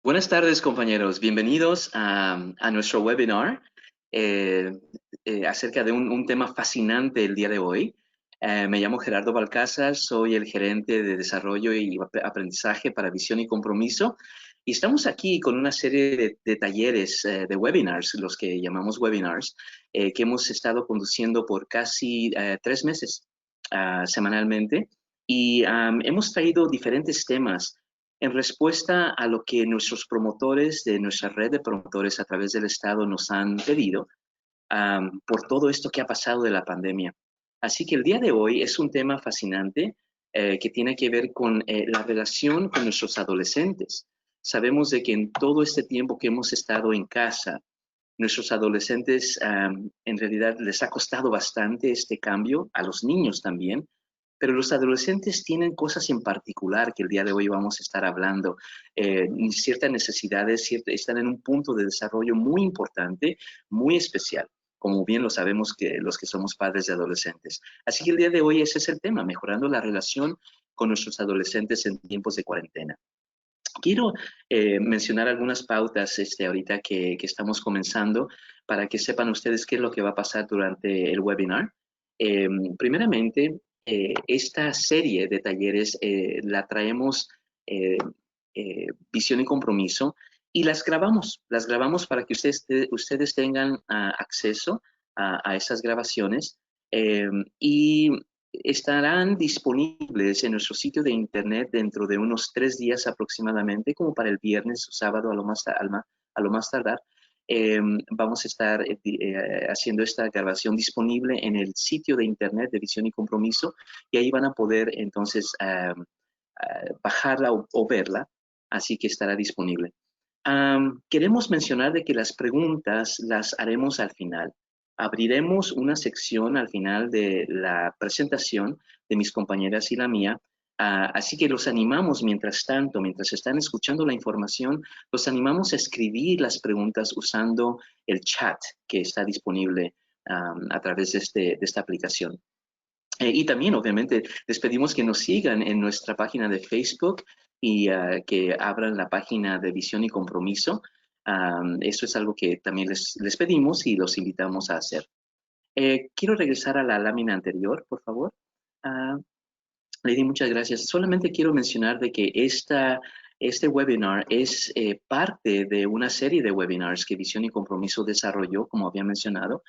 Buenas tardes, compañeros. Bienvenidos a nuestro webinar acerca de un tema fascinante el día de hoy. Me llamo Gerardo Balcázar, soy el gerente de desarrollo y aprendizaje para Visión y Compromiso. Y estamos aquí con una serie de talleres, de webinars, los que llamamos webinars, que hemos estado conduciendo por casi 3 meses semanalmente. Y hemos traído diferentes temas en respuesta a lo que nuestros promotores de nuestra red de promotores a través del Estado nos han pedido por todo esto que ha pasado de la pandemia. Así que el día de hoy es un tema fascinante que tiene que ver con la relación con nuestros adolescentes. Sabemos de que en todo este tiempo que hemos estado en casa, nuestros adolescentes en realidad les ha costado bastante este cambio, a los niños también, pero los adolescentes tienen cosas en particular que el día de hoy vamos a estar hablando. Ciertas necesidades, están en un punto de desarrollo muy importante, muy especial, como bien lo sabemos que los que somos padres de adolescentes. Así que el día de hoy ese es el tema, mejorando la relación con nuestros adolescentes en tiempos de cuarentena. Quiero mencionar algunas pautas ahorita que estamos comenzando para que sepan ustedes qué es lo que va a pasar durante el webinar. Primeramente, esta serie de talleres la traemos Visión y Compromiso y las grabamos para que ustedes tengan acceso a esas grabaciones y estarán disponibles en nuestro sitio de internet dentro de unos 3 días aproximadamente, como para el viernes o sábado a lo más tardar. Vamos a estar haciendo esta grabación disponible en el sitio de internet de Visión y Compromiso y ahí van a poder entonces bajarla o verla, así que estará disponible. Queremos mencionar de que las preguntas las haremos al final. Abriremos una sección al final de la presentación de mis compañeras y la mía, así que los animamos mientras tanto, mientras están escuchando la información, los animamos a escribir las preguntas usando el chat que está disponible a través de esta aplicación. Y también, obviamente, les pedimos que nos sigan en nuestra página de Facebook y que abran la página de Visión y Compromiso. Eso es algo que también les pedimos y los invitamos a hacer. Quiero regresar a la lámina anterior, por favor. Ah, Lady, muchas gracias. Solamente quiero mencionar de que este webinar es parte de una serie de webinars que Visión y Compromiso desarrolló, como había mencionado,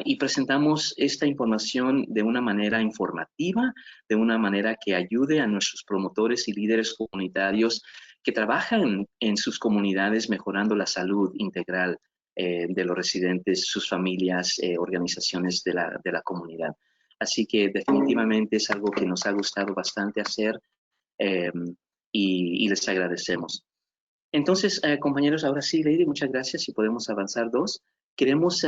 y presentamos esta información de una manera informativa, de una manera que ayude a nuestros promotores y líderes comunitarios que trabajan en sus comunidades mejorando la salud integral de los residentes, sus familias, organizaciones de la comunidad. Así que definitivamente es algo que nos ha gustado bastante hacer eh, y les agradecemos. Entonces, compañeros, ahora sí, Lady, muchas gracias y podemos avanzar dos. Queremos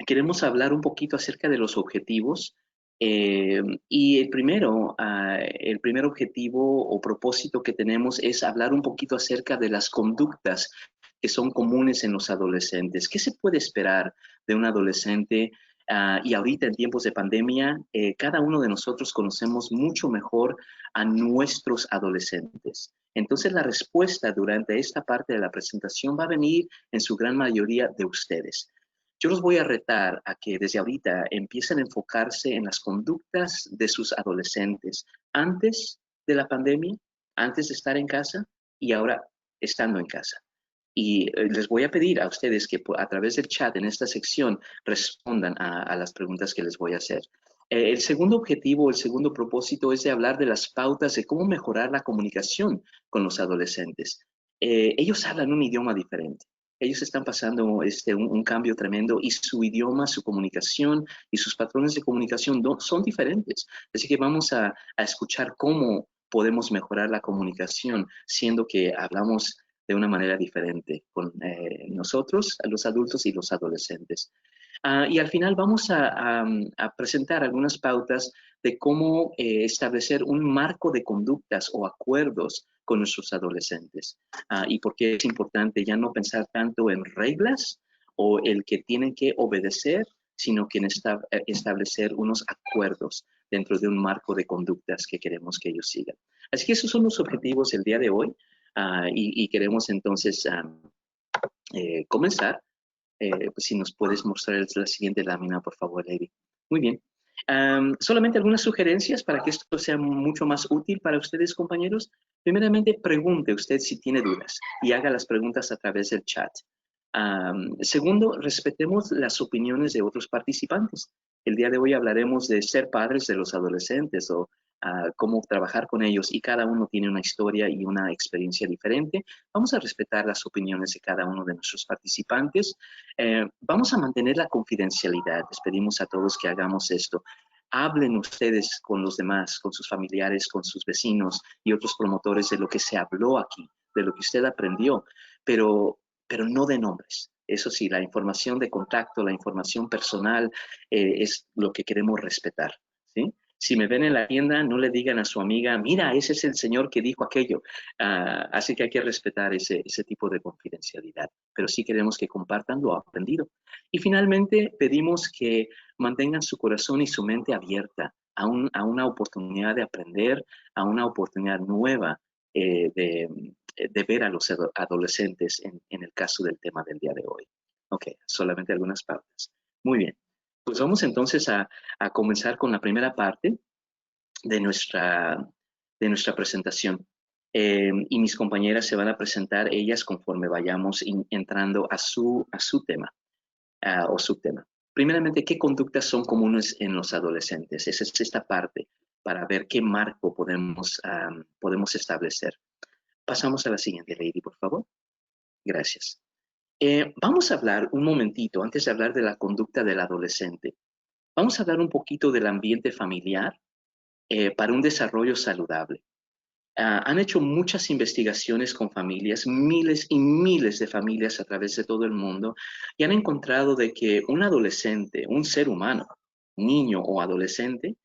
queremos hablar un poquito acerca de los objetivos. Y el primer objetivo o propósito que tenemos es hablar un poquito acerca de las conductas que son comunes en los adolescentes. ¿Qué se puede esperar de un adolescente? Y ahorita en tiempos de pandemia, cada uno de nosotros conocemos mucho mejor a nuestros adolescentes. Entonces la respuesta durante esta parte de la presentación va a venir en su gran mayoría de ustedes. Yo los voy a retar a que desde ahorita empiecen a enfocarse en las conductas de sus adolescentes antes de la pandemia, antes de estar en casa y ahora estando en casa. Y les voy a pedir a ustedes que a través del chat en esta sección respondan a las preguntas que les voy a hacer. El segundo objetivo, el segundo propósito es de hablar de las pautas de cómo mejorar la comunicación con los adolescentes. Ellos hablan un idioma diferente. Ellos están pasando un cambio tremendo y su idioma, su comunicación y sus patrones de comunicación son diferentes. Así que vamos a escuchar cómo podemos mejorar la comunicación, siendo que hablamos de una manera diferente con nosotros, los adultos y los adolescentes. Y al final vamos a presentar algunas pautas de cómo establecer un marco de conductas o acuerdos con nuestros adolescentes. Y por qué es importante ya no pensar tanto en reglas o el que tienen que obedecer, sino que en establecer unos acuerdos dentro de un marco de conductas que queremos que ellos sigan. Así que esos son los objetivos del día de hoy. y queremos entonces comenzar. Pues si nos puedes mostrar la siguiente lámina, por favor, Lady. Muy bien. Solamente algunas sugerencias para que esto sea mucho más útil para ustedes, compañeros. Primeramente, pregunte usted si tiene dudas y haga las preguntas a través del chat. Segundo, respetemos las opiniones de otros participantes. El día de hoy hablaremos de ser padres de los adolescentes o cómo trabajar con ellos, y cada uno tiene una historia y una experiencia diferente. Vamos a respetar las opiniones de cada uno de nuestros participantes. Vamos a mantener la confidencialidad. Les pedimos a todos que hagamos esto. Hablen ustedes con los demás, con sus familiares, con sus vecinos y otros promotores de lo que se habló aquí, de lo que usted aprendió, pero no de nombres. Eso sí, la información de contacto, la información personal es lo que queremos respetar, ¿sí? Si me ven en la tienda, no le digan a su amiga, mira, ese es el señor que dijo aquello. Así que hay que respetar ese tipo de confidencialidad, pero sí queremos que compartan lo aprendido. Y finalmente, pedimos que mantengan su corazón y su mente abierta a una oportunidad de aprender, a una oportunidad nueva de ver a los adolescentes en el caso del tema del día de hoy. Ok, solamente algunas pautas. Muy bien. Pues vamos entonces a comenzar con la primera parte de nuestra presentación. Y mis compañeras se van a presentar ellas conforme vayamos entrando a su tema o subtema. Primeramente, ¿qué conductas son comunes en los adolescentes? Esa es esta parte para ver qué marco podemos establecer. Pasamos a la siguiente, Lady, por favor. Gracias. Vamos a hablar un momentito, antes de hablar de la conducta del adolescente, vamos a hablar un poquito del ambiente familiar para un desarrollo saludable. Han hecho muchas investigaciones con familias, miles y miles de familias a través de todo el mundo, y han encontrado de que un adolescente, un ser humano, niño o adolescente,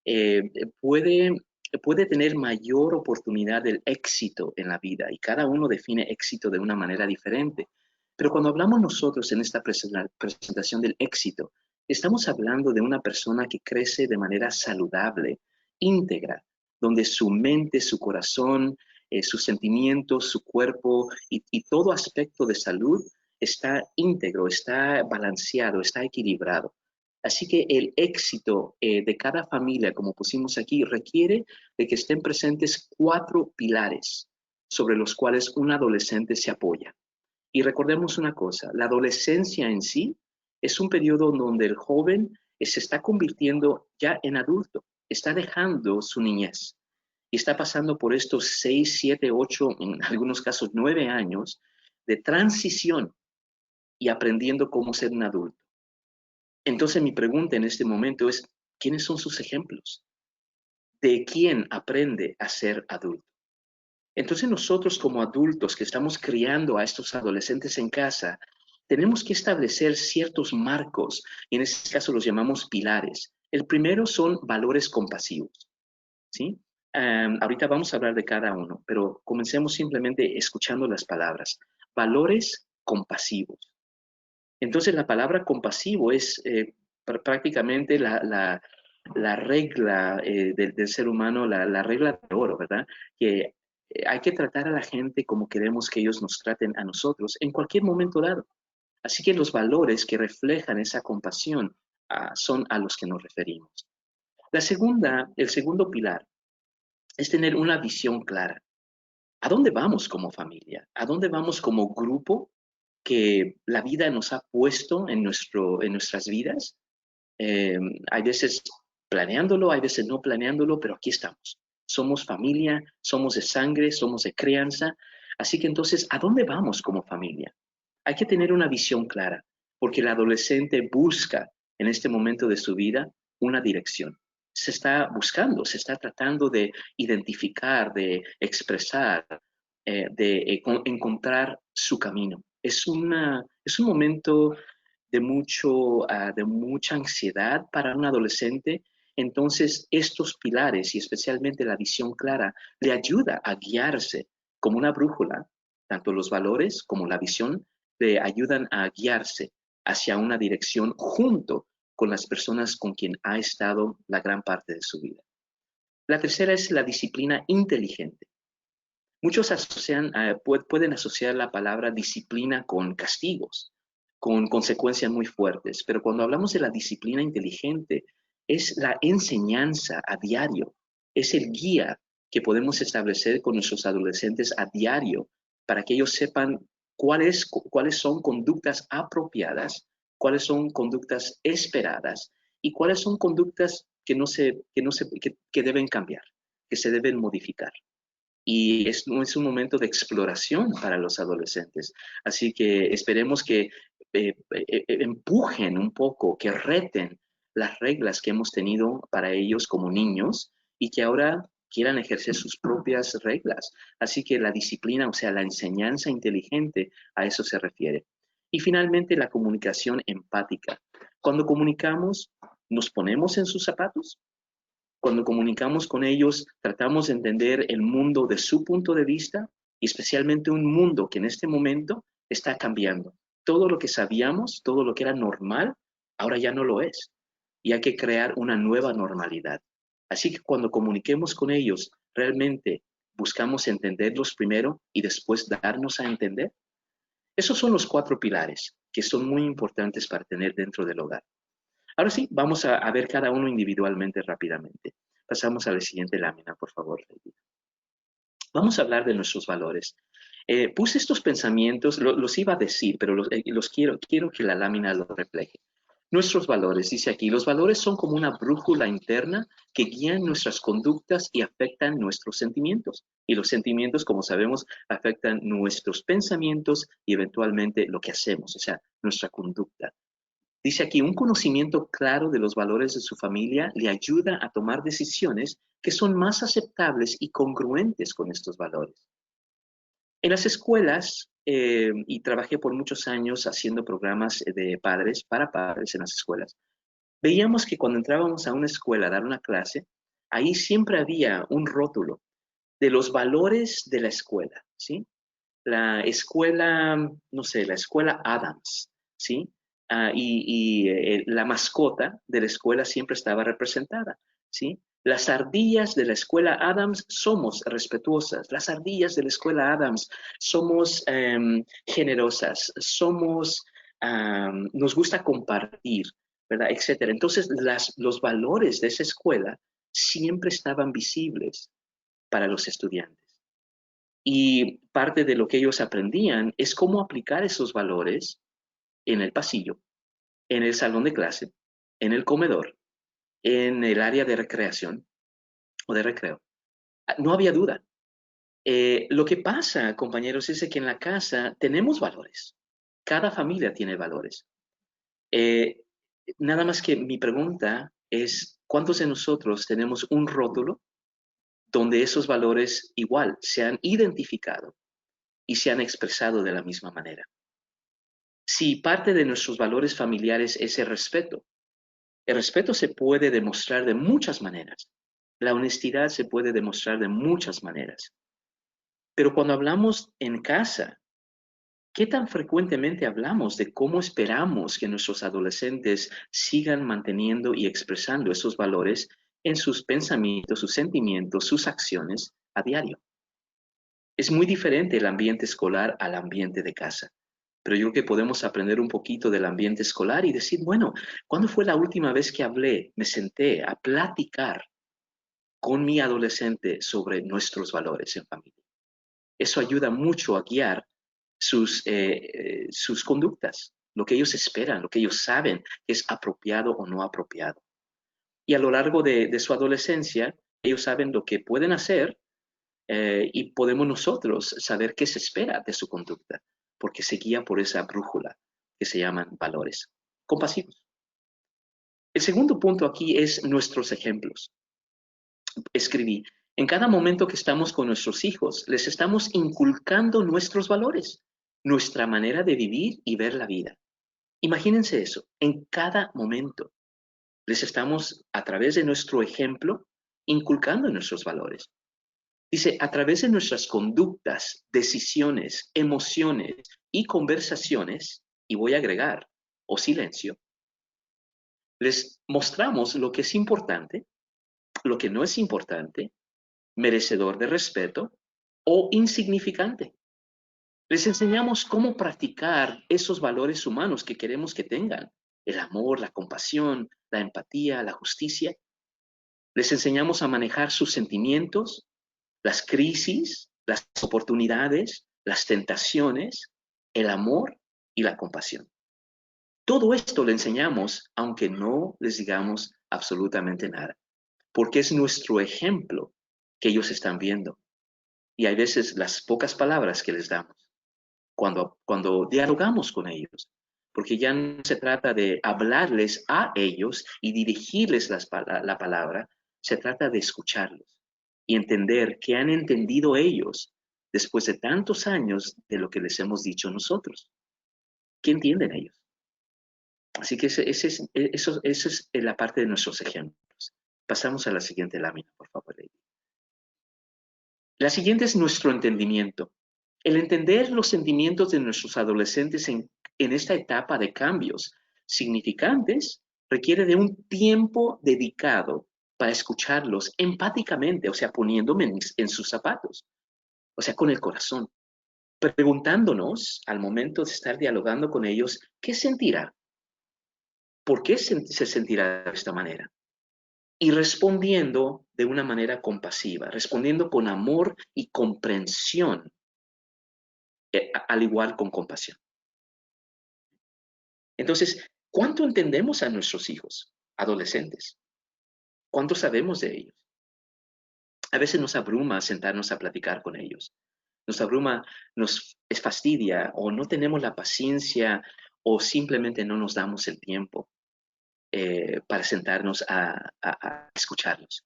eh, puede, puede tener mayor oportunidad del éxito en la vida, y cada uno define éxito de una manera diferente. Pero cuando hablamos nosotros en esta presentación del éxito, estamos hablando de una persona que crece de manera saludable, íntegra, donde su mente, su corazón, sus sentimientos, su cuerpo y todo aspecto de salud está íntegro, está balanceado, está equilibrado. Así que el éxito de cada familia, como pusimos aquí, requiere de que estén presentes 4 pilares sobre los cuales un adolescente se apoya. Y recordemos una cosa, la adolescencia en sí es un periodo donde el joven se está convirtiendo ya en adulto, está dejando su niñez y está pasando por estos 6, 7, 8, en algunos casos 9 años de transición y aprendiendo cómo ser un adulto. Entonces mi pregunta en este momento es, ¿quiénes son sus ejemplos? ¿De quién aprende a ser adulto? Entonces nosotros como adultos que estamos criando a estos adolescentes en casa, tenemos que establecer ciertos marcos, y en este caso los llamamos pilares. El primero son valores compasivos, ¿sí? Ahorita vamos a hablar de cada uno, pero comencemos simplemente escuchando las palabras. Valores compasivos. Entonces la palabra compasivo es prácticamente la regla del ser humano, la regla de oro, ¿verdad? Que hay que tratar a la gente como queremos que ellos nos traten a nosotros en cualquier momento dado. Así que los valores que reflejan esa compasión son a los que nos referimos. El segundo pilar es tener una visión clara. ¿A dónde vamos como familia? ¿A dónde vamos como grupo que la vida nos ha puesto en nuestras vidas? Eh, Hay veces planeándolo, hay veces no planeándolo, pero aquí estamos. Somos familia, somos de sangre, somos de crianza. Así que entonces, ¿a dónde vamos como familia? Hay que tener una visión clara, porque el adolescente busca en este momento de su vida una dirección. Se está buscando, se está tratando de identificar, de expresar, encontrar su camino. Es un momento de mucha ansiedad para un adolescente. Entonces, estos pilares y especialmente la visión clara le ayuda a guiarse como una brújula. Tanto los valores como la visión le ayudan a guiarse hacia una dirección junto con las personas con quien ha estado la gran parte de su vida. La tercera es la disciplina inteligente. Muchos pueden asociar la palabra disciplina con castigos, con consecuencias muy fuertes, pero cuando hablamos de la disciplina inteligente, es la enseñanza a diario, es el guía que podemos establecer con nuestros adolescentes a diario para que ellos sepan cuáles son conductas apropiadas, cuáles son conductas esperadas y cuáles son conductas que deben cambiar, que se deben modificar. Y es un momento de exploración para los adolescentes. Así que esperemos que empujen un poco, que reten las reglas que hemos tenido para ellos como niños y que ahora quieran ejercer sus propias reglas. Así que la disciplina, o sea, la enseñanza inteligente, a eso se refiere. Y finalmente, la comunicación empática. Cuando comunicamos, ¿nos ponemos en sus zapatos? Cuando comunicamos con ellos, tratamos de entender el mundo de su punto de vista y especialmente un mundo que en este momento está cambiando. Todo lo que sabíamos, todo lo que era normal, ahora ya no lo es. Y hay que crear una nueva normalidad. Así que cuando comuniquemos con ellos, realmente buscamos entenderlos primero y después darnos a entender. Esos son los 4 pilares que son muy importantes para tener dentro del hogar. Ahora sí, vamos a ver cada uno individualmente rápidamente. Pasamos a la siguiente lámina, por favor. Vamos a hablar de nuestros valores. Puse estos pensamientos, los iba a decir, pero los quiero que la lámina lo refleje. Nuestros valores, dice aquí, los valores son como una brújula interna que guían nuestras conductas y afectan nuestros sentimientos. Y los sentimientos, como sabemos, afectan nuestros pensamientos y eventualmente lo que hacemos, o sea, nuestra conducta. Dice aquí, un conocimiento claro de los valores de su familia le ayuda a tomar decisiones que son más aceptables y congruentes con estos valores. En las escuelas, y trabajé por muchos años haciendo programas de padres para padres en las escuelas, veíamos que cuando entrábamos a una escuela a dar una clase, ahí siempre había un rótulo de los valores de la escuela, ¿sí? La escuela, no sé, la escuela Adams, ¿sí? La mascota de la escuela siempre estaba representada, ¿sí? Las ardillas de la escuela Adams somos respetuosas, las ardillas de la escuela Adams somos generosas, nos gusta compartir, ¿verdad? Etcétera. Entonces, los valores de esa escuela siempre estaban visibles para los estudiantes. Y parte de lo que ellos aprendían es cómo aplicar esos valores en el pasillo, en el salón de clase, en el comedor, en el área de recreación o de recreo. No había duda. Lo que pasa, compañeros, es que en la casa tenemos valores. Cada familia tiene valores. Eh, Nada más que mi pregunta es, ¿cuántos de nosotros tenemos un rótulo donde esos valores igual se han identificado y se han expresado de la misma manera? Si parte de nuestros valores familiares es el respeto se puede demostrar de muchas maneras. La honestidad se puede demostrar de muchas maneras. Pero cuando hablamos en casa, ¿qué tan frecuentemente hablamos de cómo esperamos que nuestros adolescentes sigan manteniendo y expresando esos valores en sus pensamientos, sus sentimientos, sus acciones a diario? Es muy diferente el ambiente escolar al ambiente de casa. Pero yo creo que podemos aprender un poquito del ambiente escolar y decir, bueno, ¿cuándo fue la última vez que me senté a platicar con mi adolescente sobre nuestros valores en familia? Eso ayuda mucho a guiar sus conductas, lo que ellos esperan, lo que ellos saben que es apropiado o no apropiado. Y a lo largo de su adolescencia, ellos saben lo que pueden hacer y podemos nosotros saber qué se espera de su conducta, porque se guía por esa brújula que se llaman valores compasivos. El segundo punto aquí es nuestros ejemplos. Escribí, en cada momento que estamos con nuestros hijos, les estamos inculcando nuestros valores, nuestra manera de vivir y ver la vida. Imagínense eso, en cada momento les estamos, a través de nuestro ejemplo, inculcando nuestros valores. Dice, a través de nuestras conductas, decisiones, emociones y conversaciones, y voy a agregar, o silencio, les mostramos lo que es importante, lo que no es importante, merecedor de respeto o insignificante. Les enseñamos cómo practicar esos valores humanos que queremos que tengan: el amor, la compasión, la empatía, la justicia. Les enseñamos a manejar sus sentimientos, las crisis, las oportunidades, las tentaciones, el amor y la compasión. Todo esto le enseñamos aunque no les digamos absolutamente nada, porque es nuestro ejemplo que ellos están viendo. Y hay veces las pocas palabras que les damos cuando dialogamos con ellos, porque ya no se trata de hablarles a ellos y dirigirles la palabra, se trata de escucharlos y entender que han entendido ellos después de tantos años de lo que les hemos dicho nosotros. ¿Qué entienden ellos? Así que eso es la parte de nuestros ejemplos. Pasamos a la siguiente lámina, por favor, Lady. La siguiente es nuestro entendimiento. El entender los sentimientos de nuestros adolescentes en esta etapa de cambios significantes requiere de un tiempo dedicado para escucharlos empáticamente, o sea, poniéndome en sus zapatos, o sea, con el corazón, preguntándonos al momento de estar dialogando con ellos, ¿qué sentirá? ¿Por qué se sentirá de esta manera? Y respondiendo de una manera compasiva, respondiendo con amor y comprensión, al igual con compasión. Entonces, ¿cuánto entendemos a nuestros hijos, adolescentes? ¿Cuánto sabemos de ellos? A veces nos abruma sentarnos a platicar con ellos. Nos abruma, nos fastidia, o no tenemos la paciencia, o simplemente no nos damos el tiempo para sentarnos a escucharlos.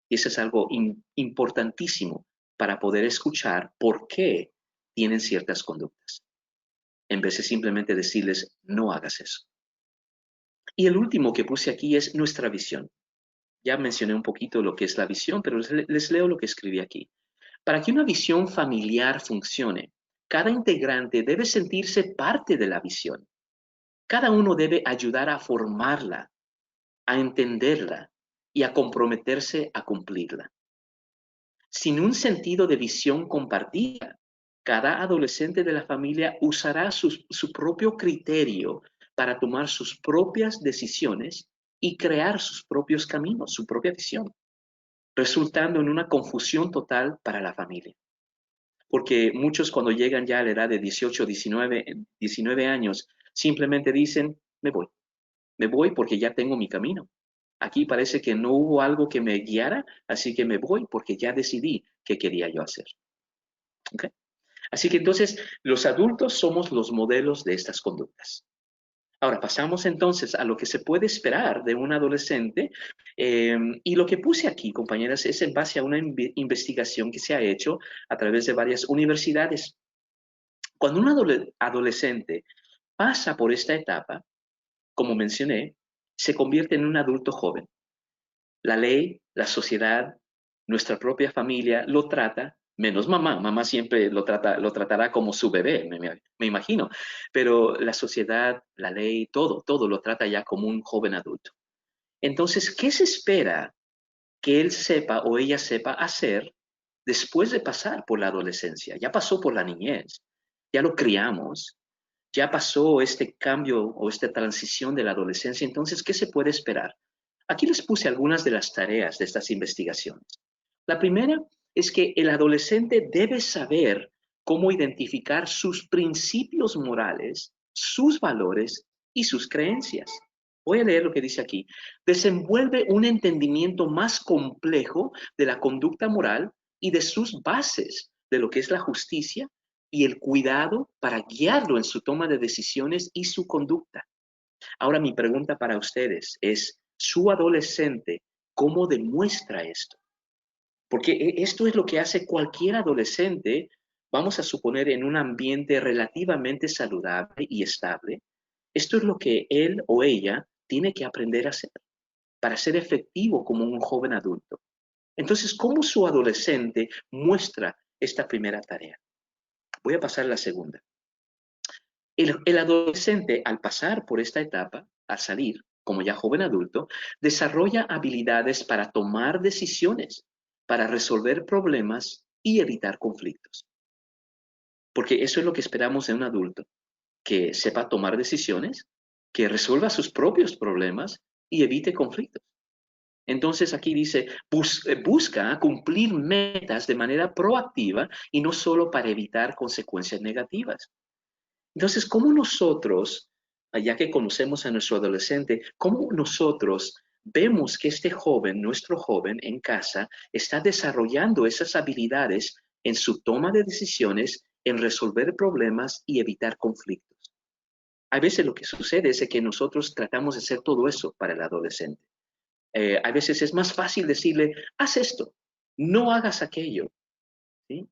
Y eso es algo importantísimo para poder escuchar por qué tienen ciertas conductas, en vez de simplemente decirles, no hagas eso. Y el último que puse aquí es nuestra visión. Ya mencioné un poquito lo que es la visión, pero les leo lo que escribí aquí. Para que una visión familiar funcione, cada integrante debe sentirse parte de la visión. Cada uno debe ayudar a formarla, a entenderla y a comprometerse a cumplirla. Sin un sentido de visión compartida, cada adolescente de la familia usará su propio criterio para tomar sus propias decisiones y crear sus propios caminos, su propia visión, resultando en una confusión total para la familia. Porque muchos cuando llegan ya a la edad de 18, 19 años, simplemente dicen, me voy porque ya tengo mi camino. Aquí parece que no hubo algo que me guiara, así que me voy porque ya decidí qué quería yo hacer. ¿Okay? Así que entonces los adultos somos los modelos de estas conductas. Ahora pasamos entonces a lo que se puede esperar de un adolescente y lo que puse aquí, compañeras, es en base a una investigación que se ha hecho a través de varias universidades. Cuando un adolescente pasa por esta etapa, como mencioné, se convierte en un adulto joven. La ley, la sociedad, nuestra propia familia lo trata, menos mamá. Mamá siempre lo tratará como su bebé, me imagino. Pero la sociedad, la ley, todo lo trata ya como un joven adulto. Entonces, ¿qué se espera que él sepa o ella sepa hacer después de pasar por la adolescencia? Ya pasó por la niñez, ya lo criamos, ya pasó este cambio o esta transición de la adolescencia. Entonces, ¿qué se puede esperar? Aquí les puse algunas de las tareas de estas investigaciones. La primera es que el adolescente debe saber cómo identificar sus principios morales, sus valores y sus creencias. Voy a leer lo que dice aquí. Desenvuelve un entendimiento más complejo de la conducta moral y de sus bases, de lo que es la justicia y el cuidado para guiarlo en su toma de decisiones y su conducta. Ahora mi pregunta para ustedes es, ¿su adolescente cómo demuestra esto? Porque esto es lo que hace cualquier adolescente, vamos a suponer, en un ambiente relativamente saludable y estable. Esto es lo que él o ella tiene que aprender a hacer para ser efectivo como un joven adulto. Entonces, ¿cómo su adolescente muestra esta primera tarea? Voy a pasar a la segunda. El adolescente, al pasar por esta etapa, al salir como ya joven adulto, desarrolla habilidades para tomar decisiones, para resolver problemas y evitar conflictos. Porque eso es lo que esperamos de un adulto, que sepa tomar decisiones, que resuelva sus propios problemas y evite conflictos. Entonces aquí dice, busca cumplir metas de manera proactiva y no solo para evitar consecuencias negativas. Entonces, ¿cómo nosotros, ya que conocemos a nuestro adolescente, cómo nosotros vemos que este joven, nuestro joven en casa, está desarrollando esas habilidades en su toma de decisiones, en resolver problemas y evitar conflictos? A veces lo que sucede es que nosotros tratamos de hacer todo eso para el adolescente. A veces es más fácil decirle, haz esto, no hagas aquello, ¿sí?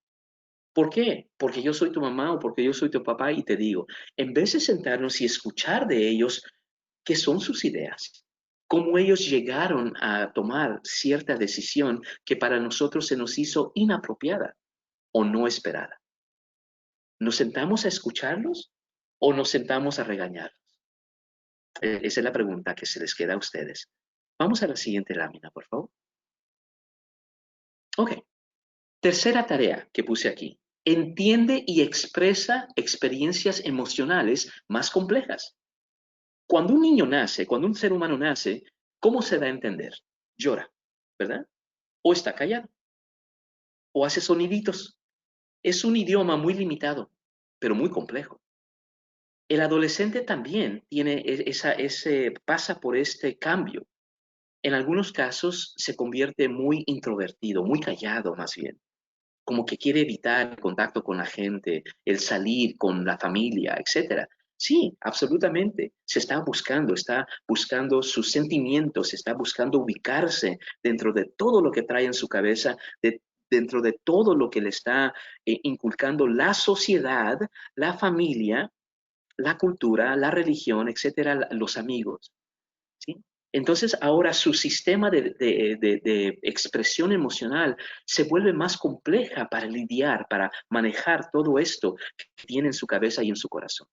¿Por qué? Porque yo soy tu mamá o porque yo soy tu papá y te digo, en vez de sentarnos y escuchar de ellos qué son sus ideas, cómo ellos llegaron a tomar cierta decisión que para nosotros se nos hizo inapropiada o no esperada. ¿Nos sentamos a escucharlos o nos sentamos a regañarlos? Esa es la pregunta que se les queda a ustedes. Vamos a la siguiente lámina, por favor. Ok. Tercera tarea que puse aquí. Entiende y expresa experiencias emocionales más complejas. Cuando un niño nace, cuando un ser humano nace, ¿cómo se da a entender? Llora, ¿verdad? O está callado, o hace soniditos. Es un idioma muy limitado, pero muy complejo. El adolescente también tiene pasa por este cambio. En algunos casos se convierte muy introvertido, muy callado más bien, como que quiere evitar el contacto con la gente, el salir con la familia, etcétera. Sí, absolutamente. Está buscando sus sentimientos, está buscando ubicarse dentro de todo lo que trae en su cabeza, dentro de todo lo que le está inculcando la sociedad, la familia, la cultura, la religión, etcétera, los amigos. ¿Sí? Entonces ahora su sistema de expresión emocional se vuelve más compleja para lidiar, para manejar todo esto que tiene en su cabeza y en su corazón.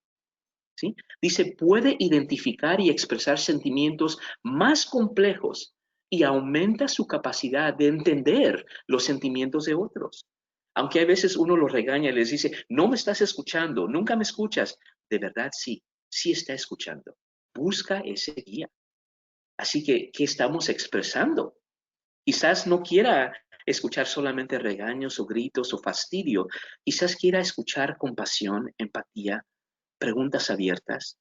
¿Sí? Dice, puede identificar y expresar sentimientos más complejos y aumenta su capacidad de entender los sentimientos de otros. Aunque a veces uno los regaña y les dice, no me estás escuchando, nunca me escuchas. De verdad sí, sí está escuchando. Busca ese guía. Así que, ¿qué estamos expresando? Quizás no quiera escuchar solamente regaños o gritos o fastidio. Quizás quiera escuchar compasión, empatía, preguntas abiertas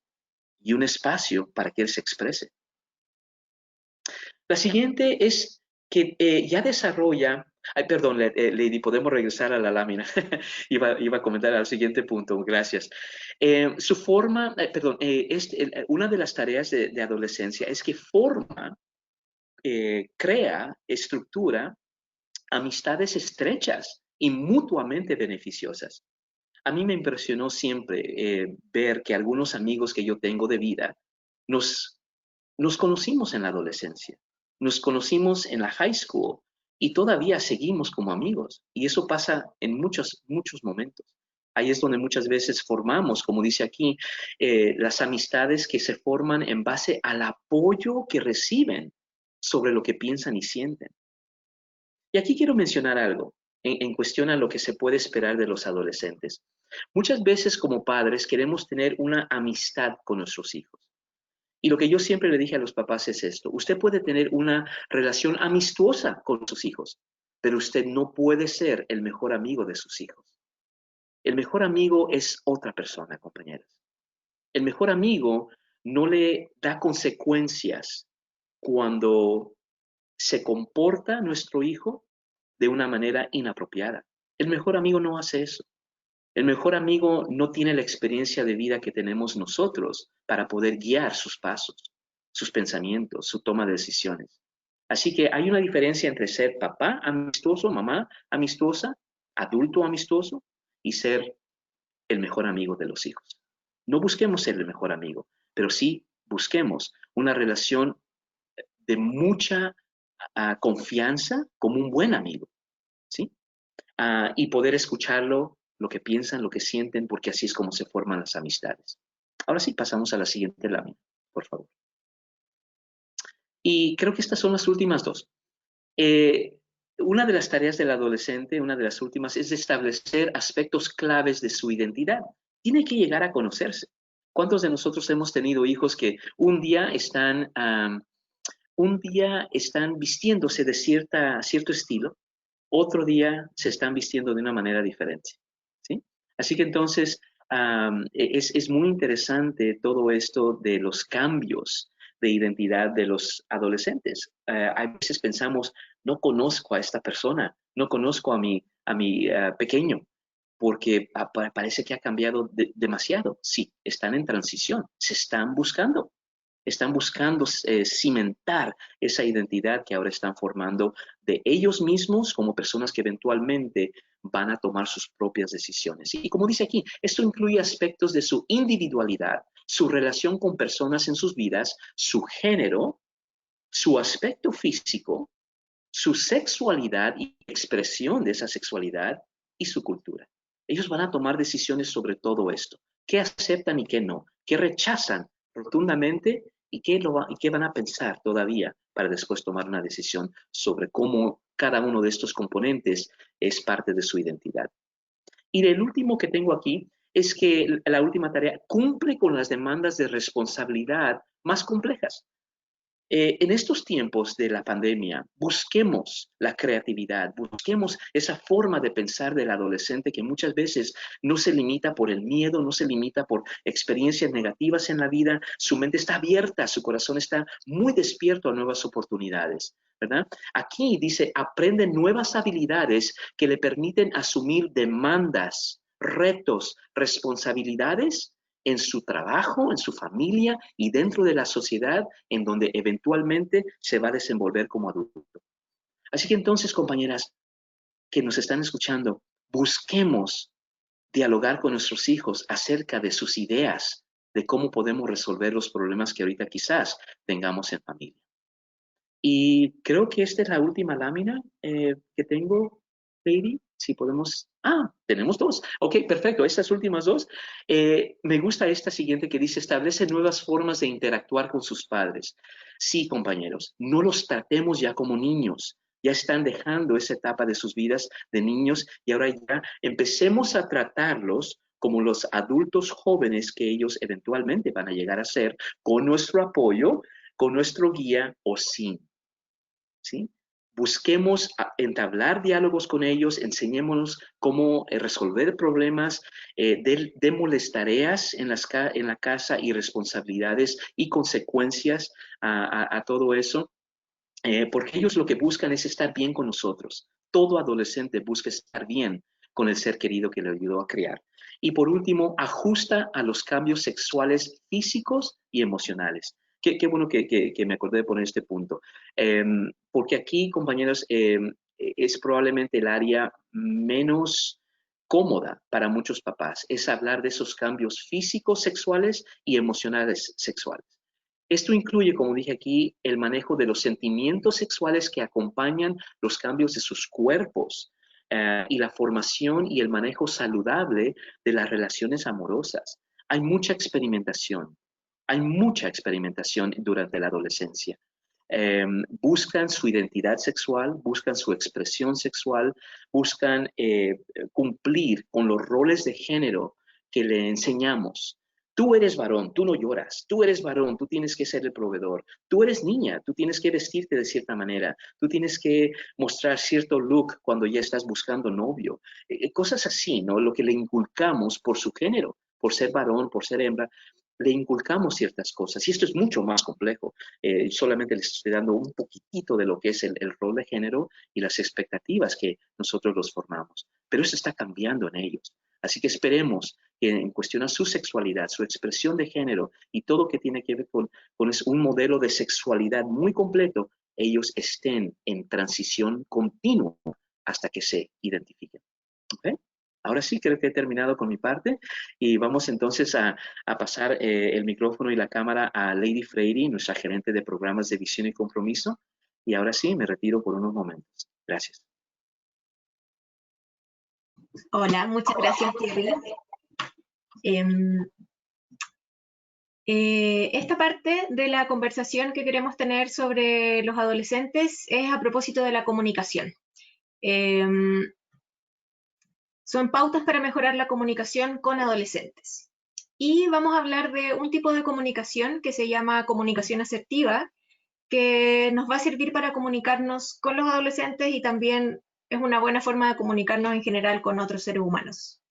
y un espacio para que él se exprese. La siguiente es que ya desarrolla, ay, perdón, Lady, podemos regresar a la lámina. iba a comentar al siguiente punto, gracias. Su forma, perdón, una de las tareas de adolescencia es que crea, estructura amistades estrechas y mutuamente beneficiosas. A mí me impresionó siempre ver que algunos amigos que yo tengo de vida nos, nos conocimos en la adolescencia, nos conocimos en la high school y todavía seguimos como amigos. Y eso pasa en muchos, muchos momentos. Ahí es donde muchas veces formamos, como dice aquí, las amistades que se forman en base al apoyo que reciben sobre lo que piensan y sienten. Y aquí quiero mencionar algo en cuestión a lo que se puede esperar de los adolescentes. Muchas veces como padres queremos tener una amistad con nuestros hijos. Y lo que yo siempre le dije a los papás es esto: usted puede tener una relación amistosa con sus hijos, pero usted no puede ser el mejor amigo de sus hijos. El mejor amigo es otra persona, compañeras. El mejor amigo no le da consecuencias cuando se comporta nuestro hijo de una manera inapropiada. El mejor amigo no hace eso. El mejor amigo no tiene la experiencia de vida que tenemos nosotros para poder guiar sus pasos, sus pensamientos, su toma de decisiones. Así que hay una diferencia entre ser papá amistoso, mamá amistosa, adulto amistoso y ser el mejor amigo de los hijos. No busquemos ser el mejor amigo, pero sí busquemos una relación de mucha confianza como un buen amigo, ¿sí? Y poder escucharlo, lo que piensan, lo que sienten, porque así es como se forman las amistades. Ahora sí, pasamos a la siguiente lámina, por favor. Y creo que estas son las últimas dos. una de las tareas del adolescente, una de las últimas, es establecer aspectos claves de su identidad. Tiene que llegar a conocerse. ¿Cuántos de nosotros hemos tenido hijos que un día están vistiéndose de cierto estilo, otro día se están vistiendo de una manera diferente? ¿Sí? Así que entonces es muy interesante todo esto de los cambios de identidad de los adolescentes. A veces pensamos, no conozco a esta persona, no conozco a mi pequeño, porque parece que ha cambiado demasiado. Sí, están en transición, se están buscando cimentar esa identidad que ahora están formando de ellos mismos como personas que eventualmente van a tomar sus propias decisiones. Y como dice aquí, esto incluye aspectos de su individualidad, su relación con personas en sus vidas, su género, su aspecto físico, su sexualidad y expresión de esa sexualidad y su cultura. Ellos van a tomar decisiones sobre todo esto. ¿Qué aceptan y qué no? ¿Qué rechazan rotundamente y qué van a pensar todavía para después tomar una decisión sobre cómo cada uno de estos componentes es parte de su identidad? Y el último que tengo aquí es que la última tarea cumple con las demandas de responsabilidad más complejas. En estos tiempos de la pandemia, busquemos la creatividad, busquemos esa forma de pensar del adolescente que muchas veces no se limita por el miedo, no se limita por experiencias negativas en la vida, su mente está abierta, su corazón está muy despierto a nuevas oportunidades, ¿verdad? Aquí dice, aprende nuevas habilidades que le permiten asumir demandas, retos, responsabilidades en su trabajo, en su familia y dentro de la sociedad en donde eventualmente se va a desenvolver como adulto. Así que entonces, compañeras que nos están escuchando, busquemos dialogar con nuestros hijos acerca de sus ideas, de cómo podemos resolver los problemas que ahorita quizás tengamos en familia. Y creo que esta es la última lámina que tengo, Lady. Si podemos... Ah, tenemos dos. Ok, perfecto. Estas últimas dos. Me gusta esta siguiente que dice, establece nuevas formas de interactuar con sus padres. Sí, compañeros, no los tratemos ya como niños. Ya están dejando esa etapa de sus vidas de niños y ahora ya empecemos a tratarlos como los adultos jóvenes que ellos eventualmente van a llegar a ser, con nuestro apoyo, con nuestro guía o sin. ¿Sí? Busquemos entablar diálogos con ellos, enseñémonos cómo resolver problemas, démosles tareas en la casa y responsabilidades y consecuencias a todo eso, porque ellos lo que buscan es estar bien con nosotros. Todo adolescente busca estar bien con el ser querido que le ayudó a criar. Y por último, ajusta a los cambios sexuales físicos y emocionales. Qué bueno que me acordé de poner este punto. Porque aquí, compañeros, es probablemente el área menos cómoda para muchos papás, es hablar de esos cambios físicos sexuales y emocionales sexuales. Esto incluye, como dije aquí, el manejo de los sentimientos sexuales que acompañan los cambios de sus cuerpos y la formación y el manejo saludable de las relaciones amorosas. Hay mucha experimentación durante la adolescencia. Buscan su identidad sexual, buscan su expresión sexual, buscan cumplir con los roles de género que le enseñamos. Tú eres varón, tú no lloras. Tú eres varón, tú tienes que ser el proveedor. Tú eres niña, tú tienes que vestirte de cierta manera. Tú tienes que mostrar cierto look cuando ya estás buscando novio. Cosas así, ¿no? Lo que le inculcamos por su género, por ser varón, por ser hembra, le inculcamos ciertas cosas. Y esto es mucho más complejo. Solamente les estoy dando un poquitito de lo que es el rol de género y las expectativas que nosotros los formamos. Pero eso está cambiando en ellos. Así que esperemos que en cuestión a su sexualidad, su expresión de género y todo que tiene que ver con un modelo de sexualidad muy completo, ellos estén en transición continua hasta que se identifiquen. ¿Okay? Ahora sí, creo que he terminado con mi parte y vamos entonces a pasar el micrófono y la cámara a Lady Freire, nuestra gerente de programas de visión y compromiso. Y ahora sí, me retiro por unos momentos. Gracias. Hola, muchas gracias, Thierry. Esta parte de la conversación que queremos tener sobre los adolescentes es a propósito de la comunicación. Son pautas para mejorar la comunicación con adolescentes. Y vamos a hablar de un tipo de comunicación que se llama comunicación asertiva, que nos va a servir para comunicarnos con los adolescentes y también es una buena forma de comunicarnos en general con otros seres humanos.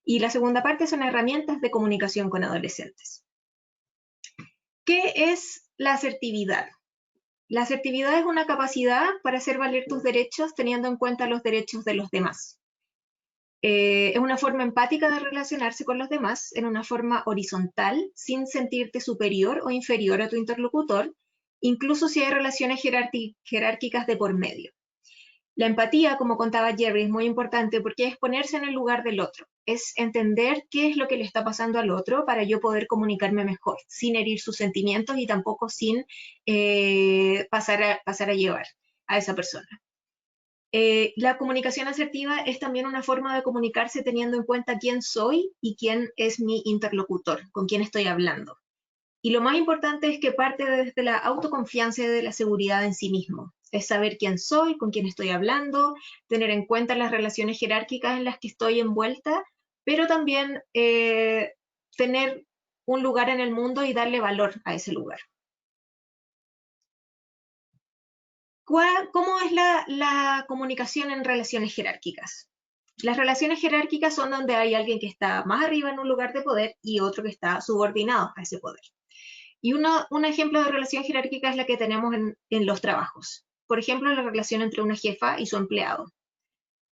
Y la segunda parte son herramientas de comunicación con adolescentes. ¿Qué es la asertividad? La asertividad es una capacidad para hacer valer tus derechos teniendo en cuenta los derechos de los demás. Es una forma empática de relacionarse con los demás en una forma horizontal, sin sentirte superior o inferior a tu interlocutor, incluso si hay relaciones jerárquicas de por medio. La empatía, como contaba Jerry, es muy importante porque es ponerse en el lugar del otro, es entender qué es lo que le está pasando al otro para yo poder comunicarme mejor, sin herir sus sentimientos y tampoco sin pasar a llevar a esa persona. La comunicación asertiva es también una forma de comunicarse teniendo en cuenta quién soy y quién es mi interlocutor, con quién estoy hablando. Y lo más importante es que parte desde la autoconfianza y de la seguridad en sí mismo. Es saber quién soy, con quién estoy hablando, tener en cuenta las relaciones jerárquicas en las que estoy envuelta, pero también tener un lugar en el mundo y darle valor a ese lugar. ¿Cómo es la comunicación en relaciones jerárquicas? Las relaciones jerárquicas son donde hay alguien que está más arriba en un lugar de poder y otro que está subordinado a ese poder. Y un ejemplo de relación jerárquica es la que tenemos en los trabajos. Por ejemplo, la relación entre una jefa y su empleado.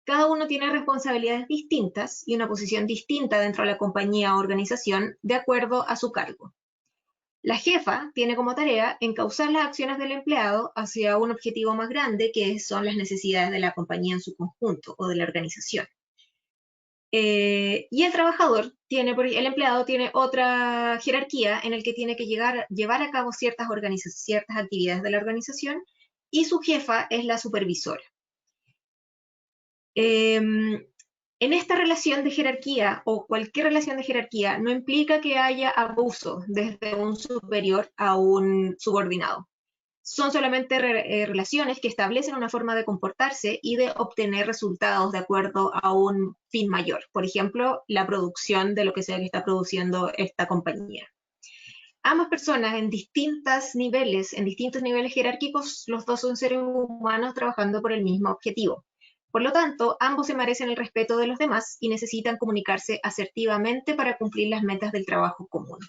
Cada uno tiene responsabilidades distintas y una posición distinta dentro de la compañía o organización de acuerdo a su cargo. La jefa tiene como tarea encauzar las acciones del empleado hacia un objetivo más grande, que son las necesidades de la compañía en su conjunto o de la organización. Y el trabajador el empleado tiene otra jerarquía en el que tiene que llevar a cabo ciertas actividades de la organización y su jefa es la supervisora. En esta relación de jerarquía o cualquier relación de jerarquía no implica que haya abuso desde un superior a un subordinado. Son solamente relaciones que establecen una forma de comportarse y de obtener resultados de acuerdo a un fin mayor. Por ejemplo, la producción de lo que sea que está produciendo esta compañía. Ambas personas en distintos niveles jerárquicos, los dos son seres humanos trabajando por el mismo objetivo. Por lo tanto, ambos se merecen el respeto de los demás y necesitan comunicarse asertivamente para cumplir las metas del trabajo común.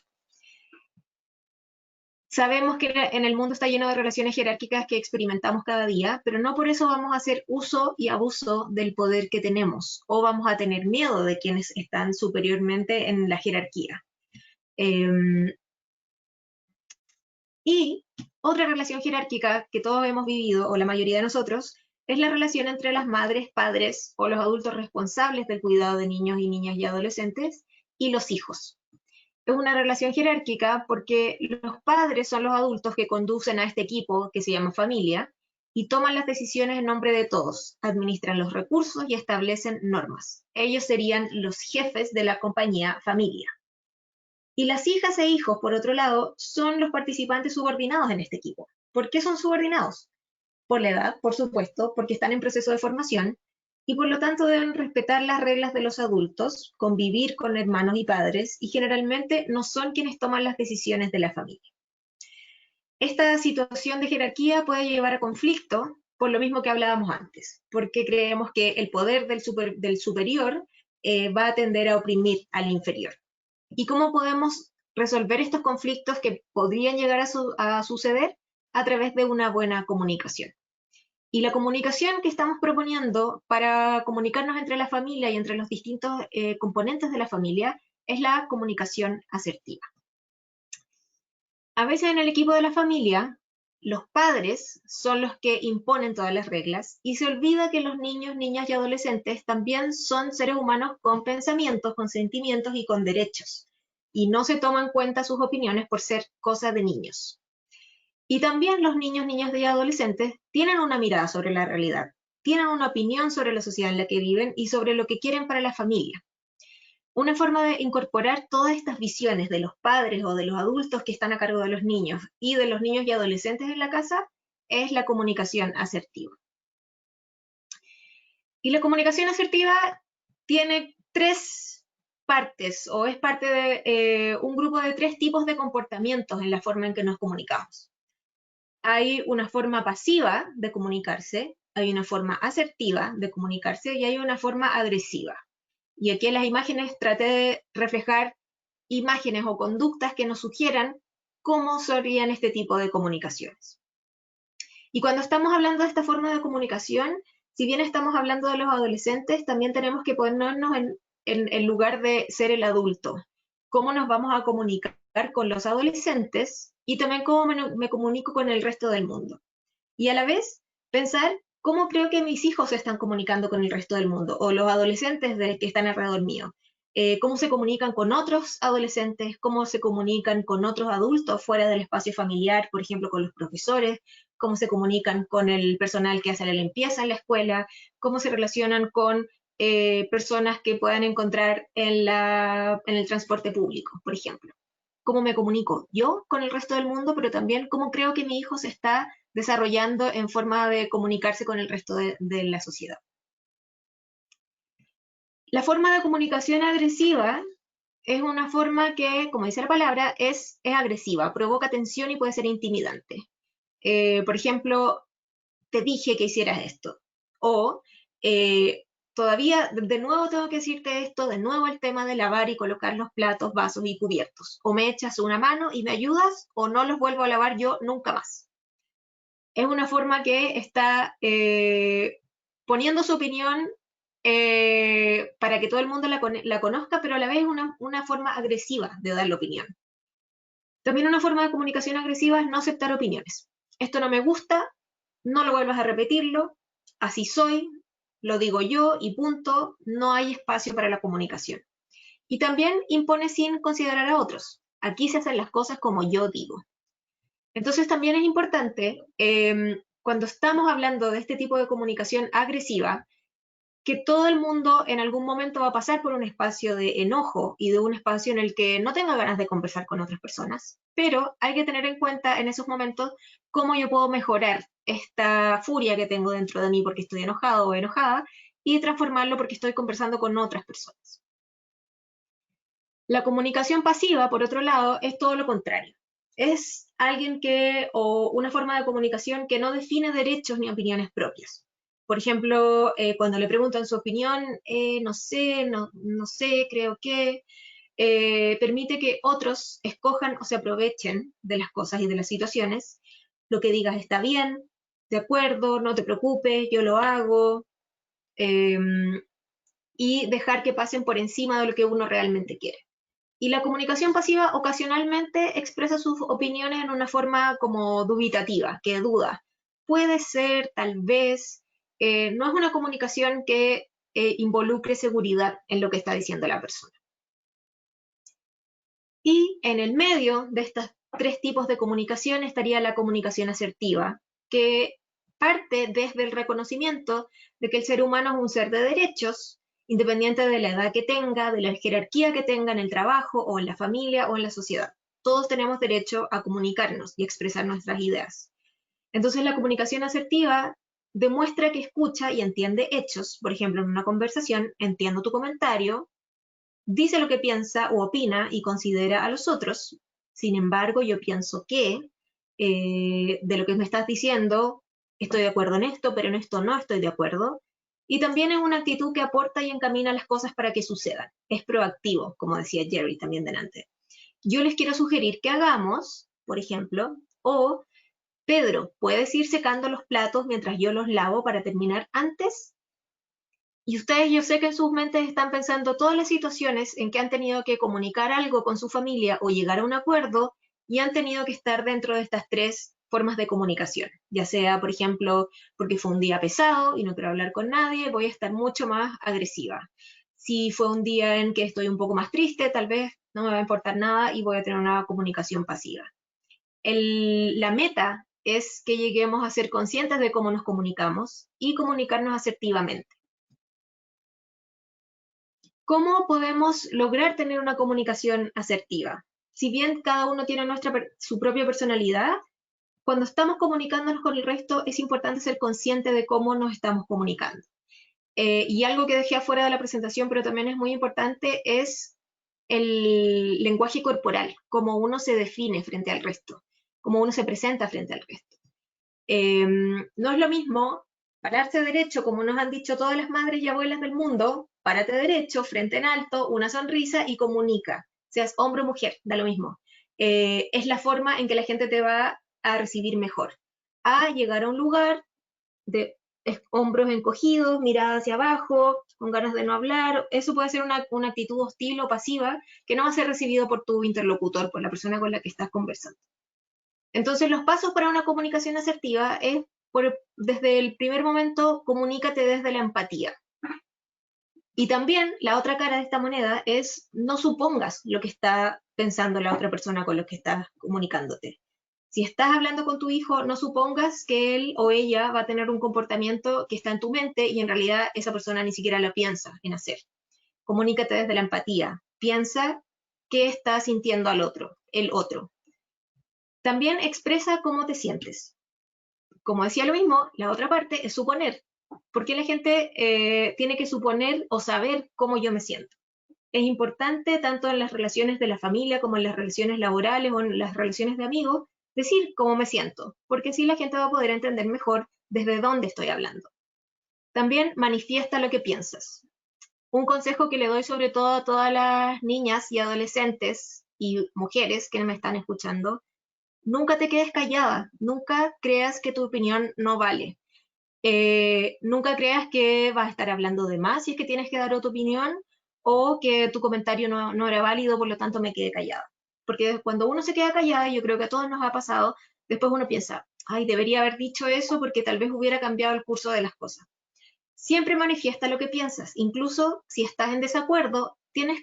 Sabemos que en el mundo está lleno de relaciones jerárquicas que experimentamos cada día, pero no por eso vamos a hacer uso y abuso del poder que tenemos o vamos a tener miedo de quienes están superiormente en la jerarquía. Y otra relación jerárquica que todos hemos vivido, o la mayoría de nosotros, es la relación entre las madres, padres o los adultos responsables del cuidado de niños y niñas y adolescentes y los hijos. Es una relación jerárquica porque los padres son los adultos que conducen a este equipo que se llama familia y toman las decisiones en nombre de todos, administran los recursos y establecen normas. Ellos serían los jefes de la compañía familia. Y las hijas e hijos, por otro lado, son los participantes subordinados en este equipo. ¿Por qué son subordinados? Por la edad, por supuesto, porque están en proceso de formación y por lo tanto deben respetar las reglas de los adultos, convivir con hermanos y padres y generalmente no son quienes toman las decisiones de la familia. Esta situación de jerarquía puede llevar a conflicto por lo mismo que hablábamos antes, porque creemos que el poder del superior va a tender a oprimir al inferior. ¿Y cómo podemos resolver estos conflictos que podrían llegar a suceder? A través de una buena comunicación. Y la comunicación que estamos proponiendo para comunicarnos entre la familia y entre los distintos componentes de la familia es la comunicación asertiva. A veces en el equipo de la familia, los padres son los que imponen todas las reglas y se olvida que los niños, niñas y adolescentes también son seres humanos con pensamientos, con sentimientos y con derechos. Y no se toman en cuenta sus opiniones por ser cosa de niños. Y también los niños, niñas y adolescentes tienen una mirada sobre la realidad, tienen una opinión sobre la sociedad en la que viven y sobre lo que quieren para la familia. Una forma de incorporar todas estas visiones de los padres o de los adultos que están a cargo de los niños y de los niños y adolescentes en la casa es la comunicación asertiva. Y la comunicación asertiva tiene tres partes, o es parte de un grupo de tres tipos de comportamientos en la forma en que nos comunicamos. Hay una forma pasiva de comunicarse, hay una forma asertiva de comunicarse y hay una forma agresiva. Y aquí en las imágenes traté de reflejar imágenes o conductas que nos sugieran cómo serían este tipo de comunicaciones. Y cuando estamos hablando de esta forma de comunicación, si bien estamos hablando de los adolescentes, también tenemos que ponernos en lugar de ser el adulto. ¿Cómo nos vamos a comunicar con los adolescentes y también cómo me comunico con el resto del mundo? Y a la vez pensar cómo creo que mis hijos se están comunicando con el resto del mundo o los adolescentes que están alrededor mío. Cómo se comunican con otros adolescentes, cómo se comunican con otros adultos fuera del espacio familiar, por ejemplo, con los profesores, cómo se comunican con el personal que hace la limpieza en la escuela, cómo se relacionan con personas que puedan encontrar en el transporte público, por ejemplo. Cómo me comunico yo con el resto del mundo, pero también cómo creo que mi hijo se está desarrollando en forma de comunicarse con el resto de la sociedad. La forma de comunicación agresiva es una forma que, como dice la palabra, es agresiva, provoca tensión y puede ser intimidante. Por ejemplo, te dije que hicieras esto. O todavía, de nuevo tengo que decirte esto, de nuevo el tema de lavar y colocar los platos, vasos y cubiertos. O me echas una mano y me ayudas, o no los vuelvo a lavar yo nunca más. Es una forma que está poniendo su opinión para que todo el mundo la conozca, pero a la vez es una forma agresiva de dar la opinión. También una forma de comunicación agresiva es no aceptar opiniones. Esto no me gusta, no lo vuelvas a repetirlo, así soy, lo digo yo y punto, no hay espacio para la comunicación. Y también impone sin considerar a otros. Aquí se hacen las cosas como yo digo. Entonces también es importante, cuando estamos hablando de este tipo de comunicación agresiva, que todo el mundo en algún momento va a pasar por un espacio de enojo y de un espacio en el que no tenga ganas de conversar con otras personas, pero hay que tener en cuenta en esos momentos cómo yo puedo mejorar esta furia que tengo dentro de mí porque estoy enojado o enojada y transformarlo porque estoy conversando con otras personas. La comunicación pasiva, por otro lado, es todo lo contrario. Es alguien o una forma de comunicación que no define derechos ni opiniones propias. Por ejemplo, cuando le preguntan su opinión, no sé, no sé, creo que, permite que otros escojan o se aprovechen de las cosas y de las situaciones. Lo que digas está bien, de acuerdo, no te preocupes, yo lo hago, y dejar que pasen por encima de lo que uno realmente quiere. Y la comunicación pasiva ocasionalmente expresa sus opiniones en una forma como dubitativa, que duda. Puede ser, tal vez, no es una comunicación que involucre seguridad en lo que está diciendo la persona. Y en el medio de estos tres tipos de comunicación estaría la comunicación asertiva, que parte desde el reconocimiento de que el ser humano es un ser de derechos, independiente de la edad que tenga, de la jerarquía que tenga en el trabajo o en la familia o en la sociedad. Todos tenemos derecho a comunicarnos y expresar nuestras ideas. Entonces la comunicación asertiva demuestra que escucha y entiende hechos. Por ejemplo, en una conversación, entiendo tu comentario, dice lo que piensa o opina y considera a los otros. Sin embargo, yo pienso que de lo que me estás diciendo, estoy de acuerdo en esto, pero en esto no estoy de acuerdo. Y también es una actitud que aporta y encamina las cosas para que sucedan. Es proactivo, como decía Jerry también delante. Yo les quiero sugerir que hagamos, por ejemplo, o Pedro, ¿puedes ir secando los platos mientras yo los lavo para terminar antes? Y ustedes, yo sé que en sus mentes están pensando todas las situaciones en que han tenido que comunicar algo con su familia o llegar a un acuerdo y han tenido que estar dentro de estas tres formas de comunicación. Ya sea, por ejemplo, porque fue un día pesado y no quiero hablar con nadie, voy a estar mucho más agresiva. Si fue un día en que estoy un poco más triste, tal vez no me va a importar nada y voy a tener una comunicación pasiva. La meta es que lleguemos a ser conscientes de cómo nos comunicamos y comunicarnos asertivamente. ¿Cómo podemos lograr tener una comunicación asertiva? Si bien cada uno tiene su propia personalidad, cuando estamos comunicándonos con el resto es importante ser consciente de cómo nos estamos comunicando. Y algo que dejé afuera de la presentación, pero también es muy importante, es el lenguaje corporal, cómo uno se define frente al resto, cómo uno se presenta frente al resto. No es lo mismo pararse derecho, como nos han dicho todas las madres y abuelas del mundo, párate derecho, frente en alto, una sonrisa y comunica, seas hombre o mujer, da lo mismo. Es la forma en que la gente te va a recibir mejor. A llegar a un lugar de hombros encogidos, mirada hacia abajo, con ganas de no hablar, eso puede ser una actitud hostil o pasiva que no va a ser recibido por tu interlocutor, por la persona con la que estás conversando. Entonces, los pasos para una comunicación asertiva es, desde el primer momento, comunícate desde la empatía. Y también la otra cara de esta moneda es no supongas lo que está pensando la otra persona con la que estás comunicándote. Si estás hablando con tu hijo, no supongas que él o ella va a tener un comportamiento que está en tu mente y en realidad esa persona ni siquiera lo piensa en hacer. Comunícate desde la empatía. Piensa qué está sintiendo el otro. También expresa cómo te sientes. Como decía lo mismo, la otra parte es suponer. ¿Por qué la gente tiene que suponer o saber cómo yo me siento? Es importante tanto en las relaciones de la familia como en las relaciones laborales o en las relaciones de amigos, decir cómo me siento, porque así la gente va a poder entender mejor desde dónde estoy hablando. También manifiesta lo que piensas. Un consejo que le doy sobre todo a todas las niñas y adolescentes y mujeres que me están escuchando: nunca te quedes callada, nunca creas que tu opinión no vale. Nunca creas que vas a estar hablando de más si es que tienes que dar tu opinión, o que tu comentario no era válido, por lo tanto me quedé callada. Porque cuando uno se queda callada, yo creo que a todos nos ha pasado, después uno piensa, ay, debería haber dicho eso porque tal vez hubiera cambiado el curso de las cosas. Siempre manifiesta lo que piensas, incluso si estás en desacuerdo,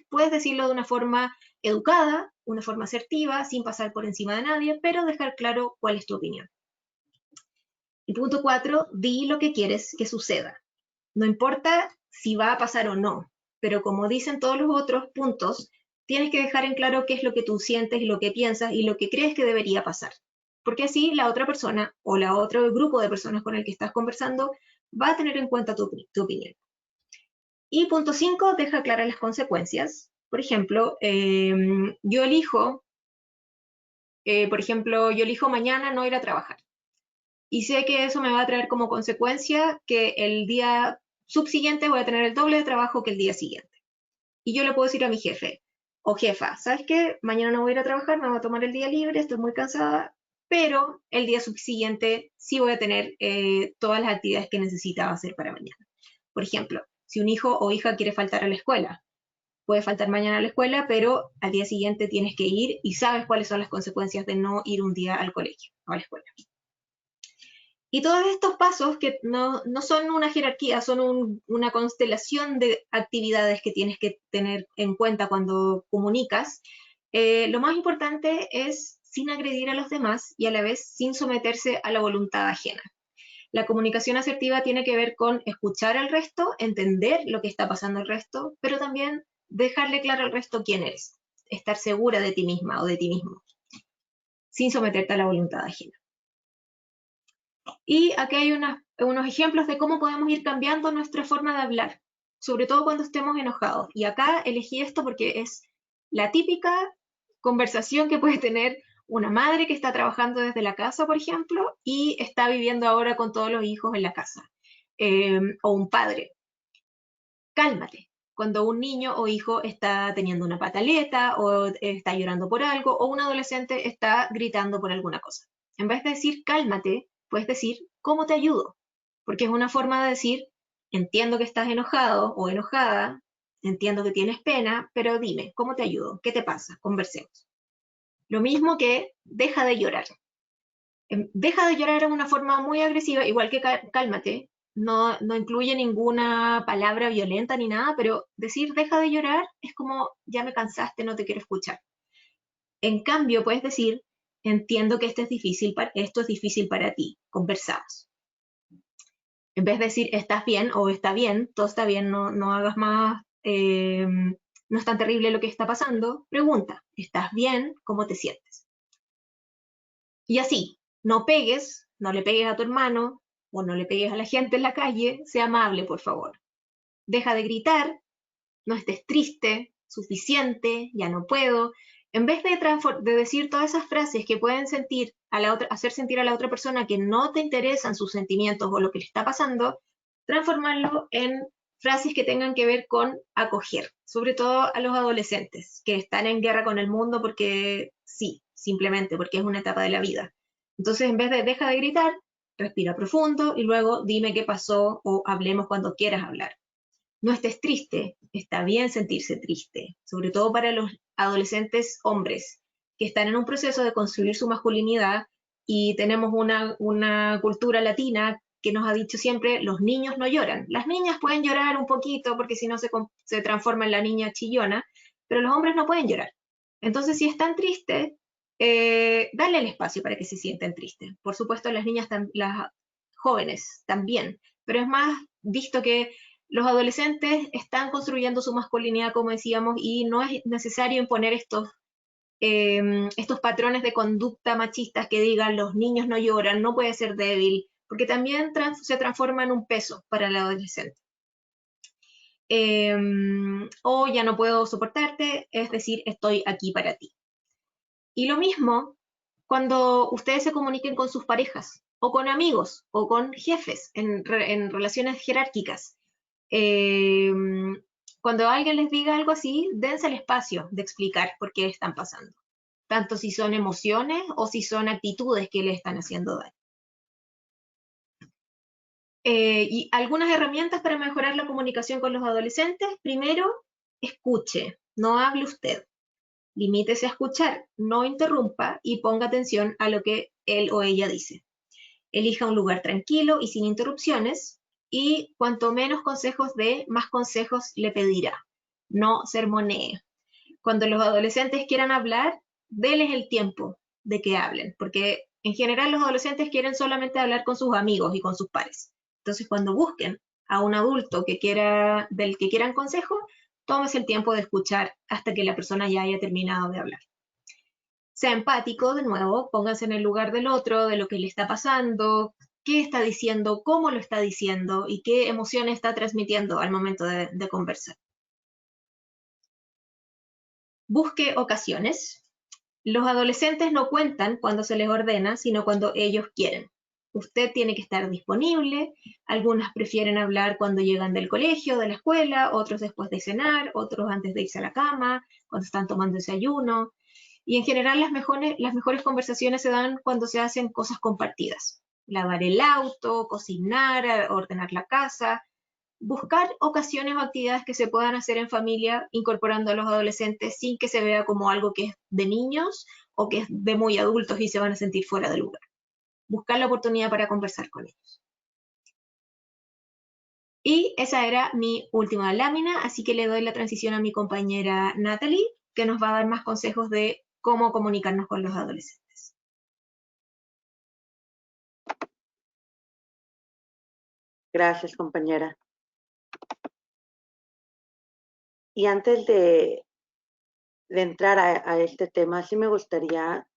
puedes decirlo de una forma educada, una forma asertiva, sin pasar por encima de nadie, pero dejar claro cuál es tu opinión. Y punto 4, di lo que quieres que suceda. No importa si va a pasar o no, pero como dicen todos los otros puntos, tienes que dejar en claro qué es lo que tú sientes y lo que piensas y lo que crees que debería pasar. Porque así la otra persona o la otro grupo de personas con el que estás conversando va a tener en cuenta tu opinión. Y punto 5, deja claras las consecuencias. Por ejemplo, yo elijo mañana no ir a trabajar. Y sé que eso me va a traer como consecuencia que el día subsiguiente voy a tener el doble de trabajo que el día siguiente. Y yo le puedo decir a mi jefe o jefa, ¿sabes qué? Mañana no voy a ir a trabajar, me voy a tomar el día libre, estoy muy cansada, pero el día subsiguiente sí voy a tener todas las actividades que necesitaba hacer para mañana. Por ejemplo, si un hijo o hija quiere faltar a la escuela, puede faltar mañana a la escuela, pero al día siguiente tienes que ir y sabes cuáles son las consecuencias de no ir un día al colegio o a la escuela. Y todos estos pasos, que no son una jerarquía, son una constelación de actividades que tienes que tener en cuenta cuando comunicas, lo más importante es sin agredir a los demás y a la vez sin someterse a la voluntad ajena. La comunicación asertiva tiene que ver con escuchar al resto, entender lo que está pasando al resto, pero también dejarle claro al resto quién eres, estar segura de ti misma o de ti mismo, sin someterte a la voluntad ajena. Y aquí hay unos ejemplos de cómo podemos ir cambiando nuestra forma de hablar, sobre todo cuando estemos enojados. Y acá elegí esto porque es la típica conversación que puede tener una madre que está trabajando desde la casa, por ejemplo, y está viviendo ahora con todos los hijos en la casa. O un padre. Cálmate. Cuando un niño o hijo está teniendo una pataleta o está llorando por algo, o un adolescente está gritando por alguna cosa. En vez de decir cálmate, puedes decir ¿cómo te ayudo? Porque es una forma de decir entiendo que estás enojado o enojada, entiendo que tienes pena, pero dime, ¿cómo te ayudo? ¿Qué te pasa? Conversemos. Lo mismo que deja de llorar. Deja de llorar es una forma muy agresiva, igual que cálmate, no incluye ninguna palabra violenta ni nada, pero decir deja de llorar es como ya me cansaste, no te quiero escuchar. En cambio, puedes decir entiendo que esto es difícil para ti, conversamos. En vez de decir estás bien o está bien, todo está bien, no hagas más, no es tan terrible lo que está pasando, pregunta, ¿estás bien? ¿Cómo te sientes? Y así, no le pegues a tu hermano o no le pegues a la gente en la calle, sea amable, por favor. deja de gritar, no estés triste, suficiente, ya no puedo. En vez de decir todas esas frases que pueden hacer sentir a la otra persona que no te interesan sus sentimientos o lo que le está pasando, transformarlo en frases que tengan que ver con acoger, sobre todo a los adolescentes que están en guerra con el mundo porque sí, simplemente porque es una etapa de la vida. Entonces, en vez de deja de gritar, respira profundo y luego dime qué pasó o hablemos cuando quieras hablar. No estés triste, está bien sentirse triste, sobre todo para los adolescentes hombres que están en un proceso de construir su masculinidad y tenemos una cultura latina que nos ha dicho siempre, los niños no lloran. Las niñas pueden llorar un poquito porque si no se transforma en la niña chillona, pero los hombres no pueden llorar. Entonces, si están tristes, dale el espacio para que se sienten tristes. Por supuesto, las niñas, las jóvenes también, pero es más visto que los adolescentes están construyendo su masculinidad, como decíamos, y no es necesario imponer estos patrones de conducta machistas que digan los niños no lloran, no puede ser débil, porque también se transforma en un peso para el adolescente. O ya no puedo soportarte, es decir, estoy aquí para ti. Y lo mismo cuando ustedes se comuniquen con sus parejas, o con amigos, o con jefes en relaciones jerárquicas. Cuando alguien les diga algo así, dense el espacio de explicar por qué están pasando, tanto si son emociones o si son actitudes que le están haciendo daño. Y algunas herramientas para mejorar la comunicación con los adolescentes. Primero, escuche, no hable usted. Limítese a escuchar, no interrumpa y ponga atención a lo que él o ella dice. Elija un lugar tranquilo y sin interrupciones, y cuanto menos consejos dé, más consejos le pedirá. No sermonee. Cuando los adolescentes quieran hablar, déles el tiempo de que hablen, porque en general los adolescentes quieren solamente hablar con sus amigos y con sus pares. Entonces, cuando busquen a un adulto del que quieran consejo, tómese el tiempo de escuchar hasta que la persona ya haya terminado de hablar. Sea empático, de nuevo, pónganse en el lugar del otro, de lo que le está pasando, qué está diciendo, cómo lo está diciendo y qué emociones está transmitiendo al momento de conversar. Busque ocasiones. Los adolescentes no cuentan cuando se les ordena, sino cuando ellos quieren. Usted tiene que estar disponible. Algunas prefieren hablar cuando llegan del colegio, de la escuela, otros después de cenar, otros antes de irse a la cama, cuando están tomando desayuno. Y en general las mejores conversaciones se dan cuando se hacen cosas compartidas. Lavar el auto, cocinar, ordenar la casa. Buscar ocasiones o actividades que se puedan hacer en familia incorporando a los adolescentes sin que se vea como algo que es de niños o que es de muy adultos y se van a sentir fuera de lugar. Buscar la oportunidad para conversar con ellos. Y esa era mi última lámina, así que le doy la transición a mi compañera Natalie, que nos va a dar más consejos de cómo comunicarnos con los adolescentes. Gracias, compañera. Y antes de entrar a este tema, sí me gustaría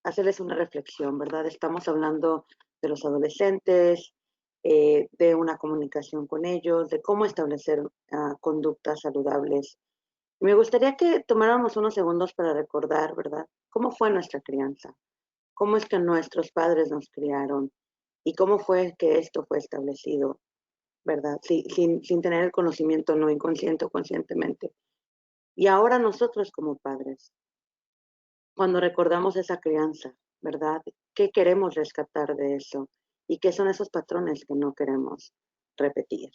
hacerles una reflexión, ¿verdad? Estamos hablando de los adolescentes, de una comunicación con ellos, de cómo establecer conductas saludables. Me gustaría que tomáramos unos segundos para recordar, ¿verdad? ¿Cómo fue nuestra crianza? ¿Cómo es que nuestros padres nos criaron? ¿Y cómo fue que esto fue establecido? ¿Verdad? Sin tener el conocimiento, no inconsciente o conscientemente. Y ahora nosotros como padres, cuando recordamos esa crianza, ¿verdad? ¿Qué queremos rescatar de eso? ¿Y qué son esos patrones que no queremos repetir?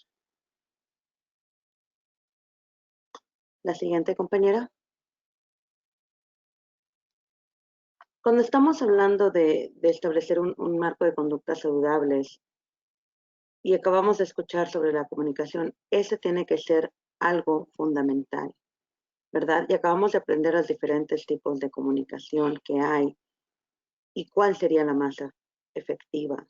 La siguiente, compañera. Cuando estamos hablando de establecer un marco de conductas saludables y acabamos de escuchar sobre la comunicación, ese tiene que ser algo fundamental, ¿verdad? Y acabamos de aprender los diferentes tipos de comunicación que hay y cuál sería la más efectiva.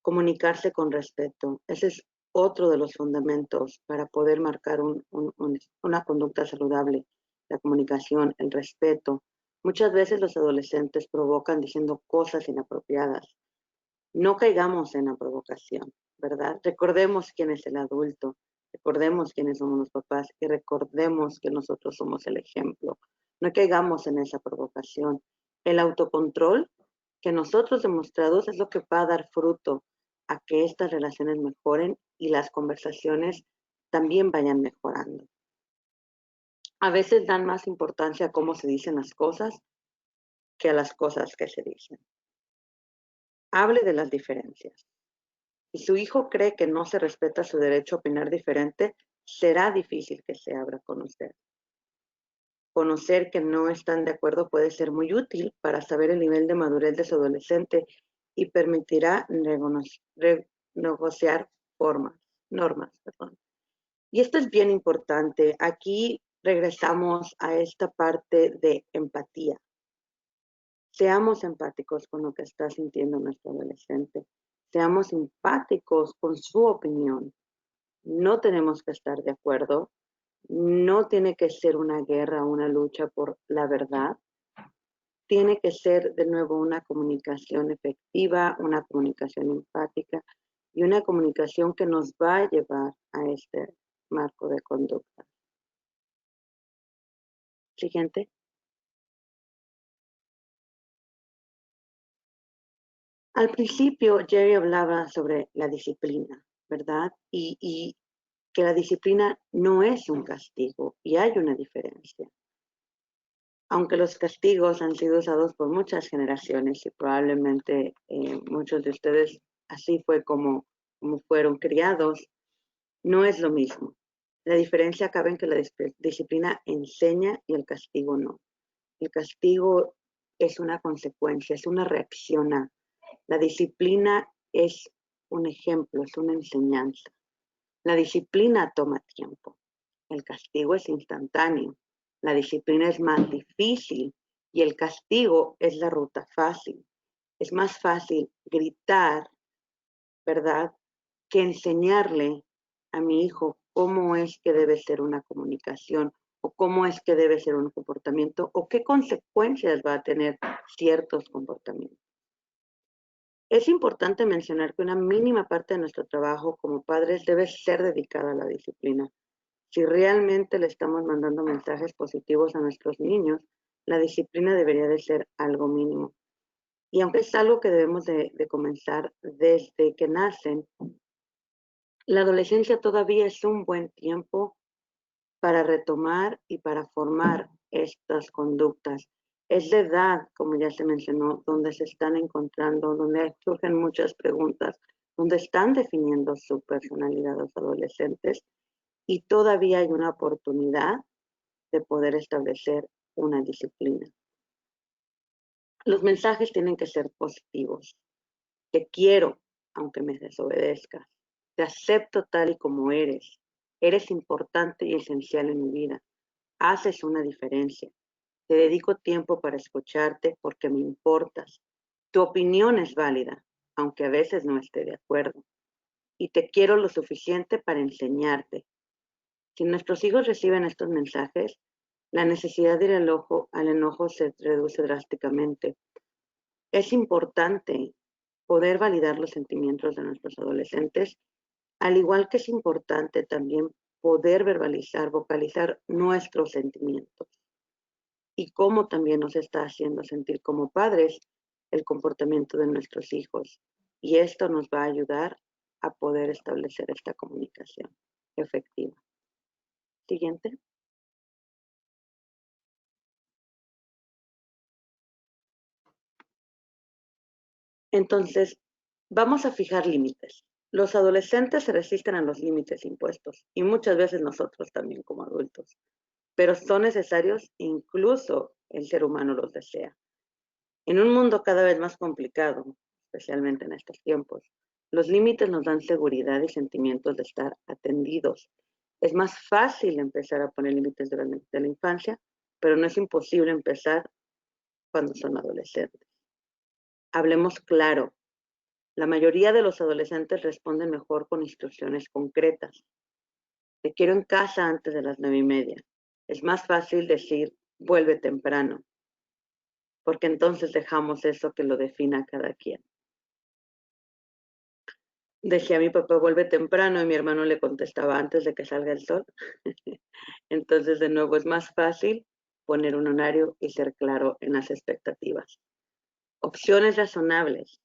Comunicarse con respeto. Ese es otro de los fundamentos para poder marcar una conducta saludable. La comunicación, el respeto. Muchas veces los adolescentes provocan diciendo cosas inapropiadas. No caigamos en la provocación, ¿verdad? Recordemos quién es el adulto, recordemos quiénes somos los papás y recordemos que nosotros somos el ejemplo. No caigamos en esa provocación. El autocontrol que nosotros demostrados es lo que va a dar fruto a que estas relaciones mejoren y las conversaciones también vayan mejorando. A veces dan más importancia a cómo se dicen las cosas que a las cosas que se dicen. Hable de las diferencias. Si su hijo cree que no se respeta su derecho a opinar diferente, será difícil que se abra con usted. Conocer que no están de acuerdo puede ser muy útil para saber el nivel de madurez de su adolescente y permitirá negociar normas. Y esto es bien importante. Aquí regresamos a esta parte de empatía. Seamos empáticos con lo que está sintiendo nuestro adolescente. Seamos empáticos con su opinión. No tenemos que estar de acuerdo. No tiene que ser una guerra, una lucha por la verdad. Tiene que ser de nuevo una comunicación efectiva, una comunicación empática y una comunicación que nos va a llevar a este marco de conducta. Siguiente. Al principio, Jerry hablaba sobre la disciplina, ¿verdad? Y que la disciplina no es un castigo y hay una diferencia. Aunque los castigos han sido usados por muchas generaciones y probablemente muchos de ustedes así fue como fueron criados, no es lo mismo. La diferencia cabe en que la disciplina enseña y el castigo no. El castigo es una consecuencia, es una reacción a. La disciplina es un ejemplo, es una enseñanza. La disciplina toma tiempo. El castigo es instantáneo. La disciplina es más difícil y el castigo es la ruta fácil. Es más fácil gritar, ¿verdad?, que enseñarle a mi hijo cómo es que debe ser una comunicación o cómo es que debe ser un comportamiento o qué consecuencias va a tener ciertos comportamientos. Es importante mencionar que una mínima parte de nuestro trabajo como padres debe ser dedicada a la disciplina. Si realmente le estamos mandando mensajes positivos a nuestros niños, la disciplina debería de ser algo mínimo. Y aunque es algo que debemos de comenzar desde que nacen, la adolescencia todavía es un buen tiempo para retomar y para formar estas conductas. Es la edad, como ya se mencionó, donde se están encontrando, donde surgen muchas preguntas, donde están definiendo su personalidad los adolescentes y todavía hay una oportunidad de poder establecer una disciplina. Los mensajes tienen que ser positivos. Te quiero, aunque me desobedezcas. Te acepto tal y como eres. Eres importante y esencial en mi vida. Haces una diferencia. Te dedico tiempo para escucharte porque me importas. Tu opinión es válida, aunque a veces no esté de acuerdo. Y te quiero lo suficiente para enseñarte. Si nuestros hijos reciben estos mensajes, la necesidad de ir al enojo se reduce drásticamente. Es importante poder validar los sentimientos de nuestros adolescentes, al igual que es importante también poder vocalizar nuestros sentimientos y cómo también nos está haciendo sentir como padres el comportamiento de nuestros hijos. Y esto nos va a ayudar a poder establecer esta comunicación efectiva. Siguiente. Entonces, vamos a fijar límites. Los adolescentes se resisten a los límites impuestos y muchas veces nosotros también como adultos, pero son necesarios, incluso el ser humano los desea. En un mundo cada vez más complicado, especialmente en estos tiempos, los límites nos dan seguridad y sentimientos de estar atendidos. Es más fácil empezar a poner límites durante la infancia, pero no es imposible empezar cuando son adolescentes. Hablemos claro. La mayoría de los adolescentes responden mejor con instrucciones concretas. Te quiero en casa antes de las 9:30. Es más fácil decir, vuelve temprano, porque entonces dejamos eso que lo defina a cada quien. decía mi papá, vuelve temprano, y mi hermano le contestaba antes de que salga el sol. Entonces, de nuevo, es más fácil poner un horario y ser claro en las expectativas. Opciones razonables.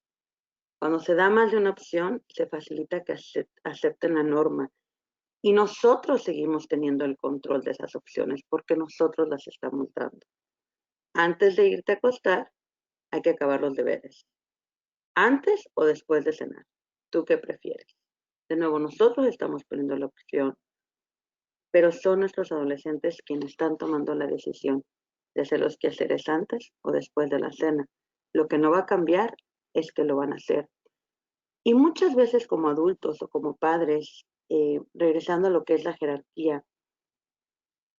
Cuando se da más de una opción, se facilita que acepten la norma. Y nosotros seguimos teniendo el control de esas opciones porque nosotros las estamos dando. Antes de irte a acostar, hay que acabar los deberes. ¿Antes o después de cenar? ¿Tú qué prefieres? De nuevo, nosotros estamos poniendo la opción, pero son nuestros adolescentes quienes están tomando la decisión de hacer los quehaceres antes o después de la cena. Lo que no va a cambiar es que lo van a hacer. Y muchas veces como adultos o como padres, regresando a lo que es la jerarquía,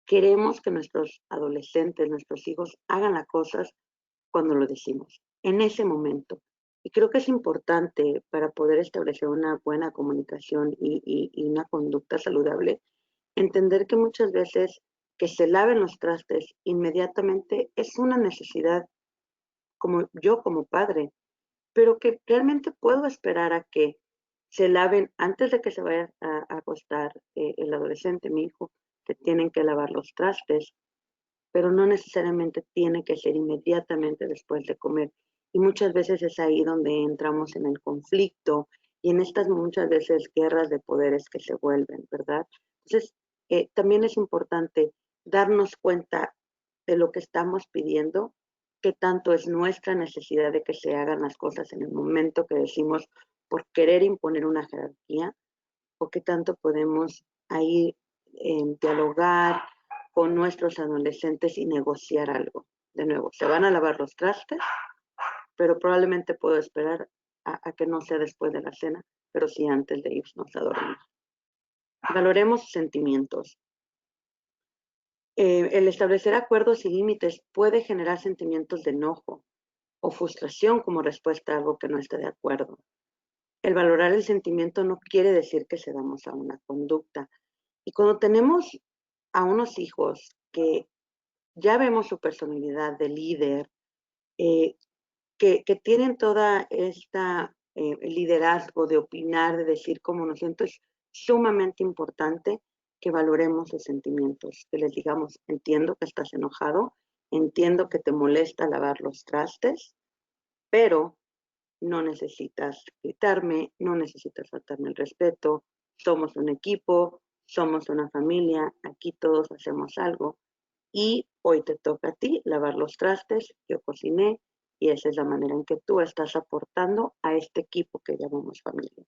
queremos que nuestros adolescentes, nuestros hijos, hagan las cosas cuando lo decimos, en ese momento. Y creo que es importante para poder establecer una buena comunicación y una conducta saludable, entender que muchas veces que se laven los trastes inmediatamente es una necesidad como yo como padre, pero que realmente puedo esperar a que se laven antes de que se vaya a acostar el adolescente, mi hijo, que tienen que lavar los trastes, pero no necesariamente tiene que ser inmediatamente después de comer. Y muchas veces es ahí donde entramos en el conflicto y en estas muchas veces guerras de poderes que se vuelven, ¿verdad? Entonces, también es importante darnos cuenta de lo que estamos pidiendo, qué tanto es nuestra necesidad de que se hagan las cosas en el momento que decimos por querer imponer una jerarquía, o qué tanto podemos ahí dialogar con nuestros adolescentes y negociar algo. De nuevo, se van a lavar los trastes, pero probablemente puedo esperar a que no sea después de la cena, pero sí antes de irnos a dormir. Valoremos sentimientos. El establecer acuerdos y límites puede generar sentimientos de enojo o frustración como respuesta a algo que no esté de acuerdo. El valorar el sentimiento no quiere decir que cedamos a una conducta. Y cuando tenemos a unos hijos que ya vemos su personalidad de líder, eh, que tienen toda esta liderazgo de opinar, de decir cómo nos siento, es sumamente importante que valoremos sus sentimientos, que les digamos, entiendo que estás enojado, entiendo que te molesta lavar los trastes, pero no necesitas gritarme, no necesitas faltarme el respeto, somos un equipo, somos una familia, aquí todos hacemos algo y hoy te toca a ti lavar los trastes, yo cociné y esa es la manera en que tú estás aportando a este equipo que llamamos familia.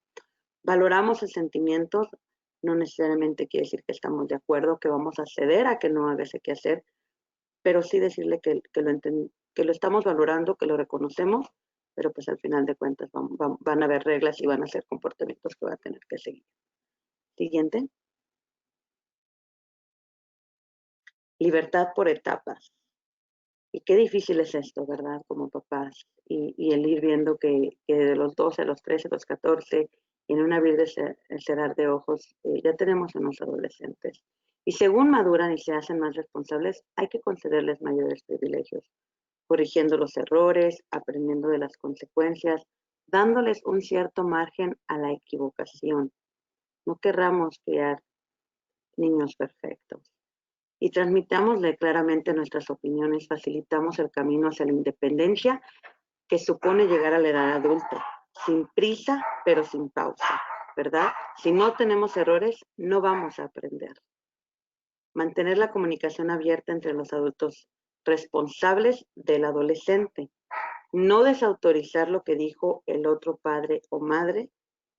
Valoramos los sentimientos, no necesariamente quiere decir que estamos de acuerdo, que vamos a ceder a que no haga ese quehacer, pero sí decirle que lo estamos valorando, que lo reconocemos, pero pues al final de cuentas van a haber reglas y van a ser comportamientos que va a tener que seguir. Siguiente. Libertad por etapas. Y qué difícil es esto, ¿verdad? Como papás. Y el ir viendo que de los 12 a los 13, a los 14, en un abrir el cerrar de ojos, ya tenemos a los adolescentes. Y según maduran y se hacen más responsables, hay que concederles mayores privilegios, corrigiendo los errores, aprendiendo de las consecuencias, dándoles un cierto margen a la equivocación. No querramos crear niños perfectos. Y transmitámosle claramente nuestras opiniones, facilitamos el camino hacia la independencia que supone llegar a la edad adulta, sin prisa, pero sin pausa, ¿verdad? Si no tenemos errores, no vamos a aprender. Mantener la comunicación abierta entre los adultos responsables del adolescente, no desautorizar lo que dijo el otro padre o madre,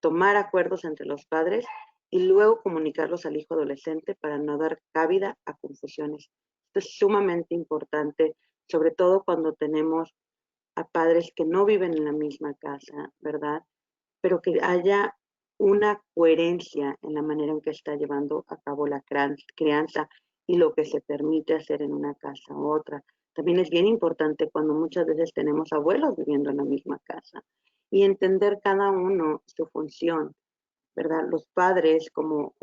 tomar acuerdos entre los padres y luego comunicarlos al hijo adolescente para no dar cabida a confusiones. Esto es sumamente importante, sobre todo cuando tenemos a padres que no viven en la misma casa, ¿verdad? Pero que haya una coherencia en la manera en que está llevando a cabo la crianza y lo que se permite hacer en una casa u otra. También es bien importante cuando muchas veces tenemos abuelos viviendo en la misma casa y entender cada uno su función, ¿verdad? Los padres como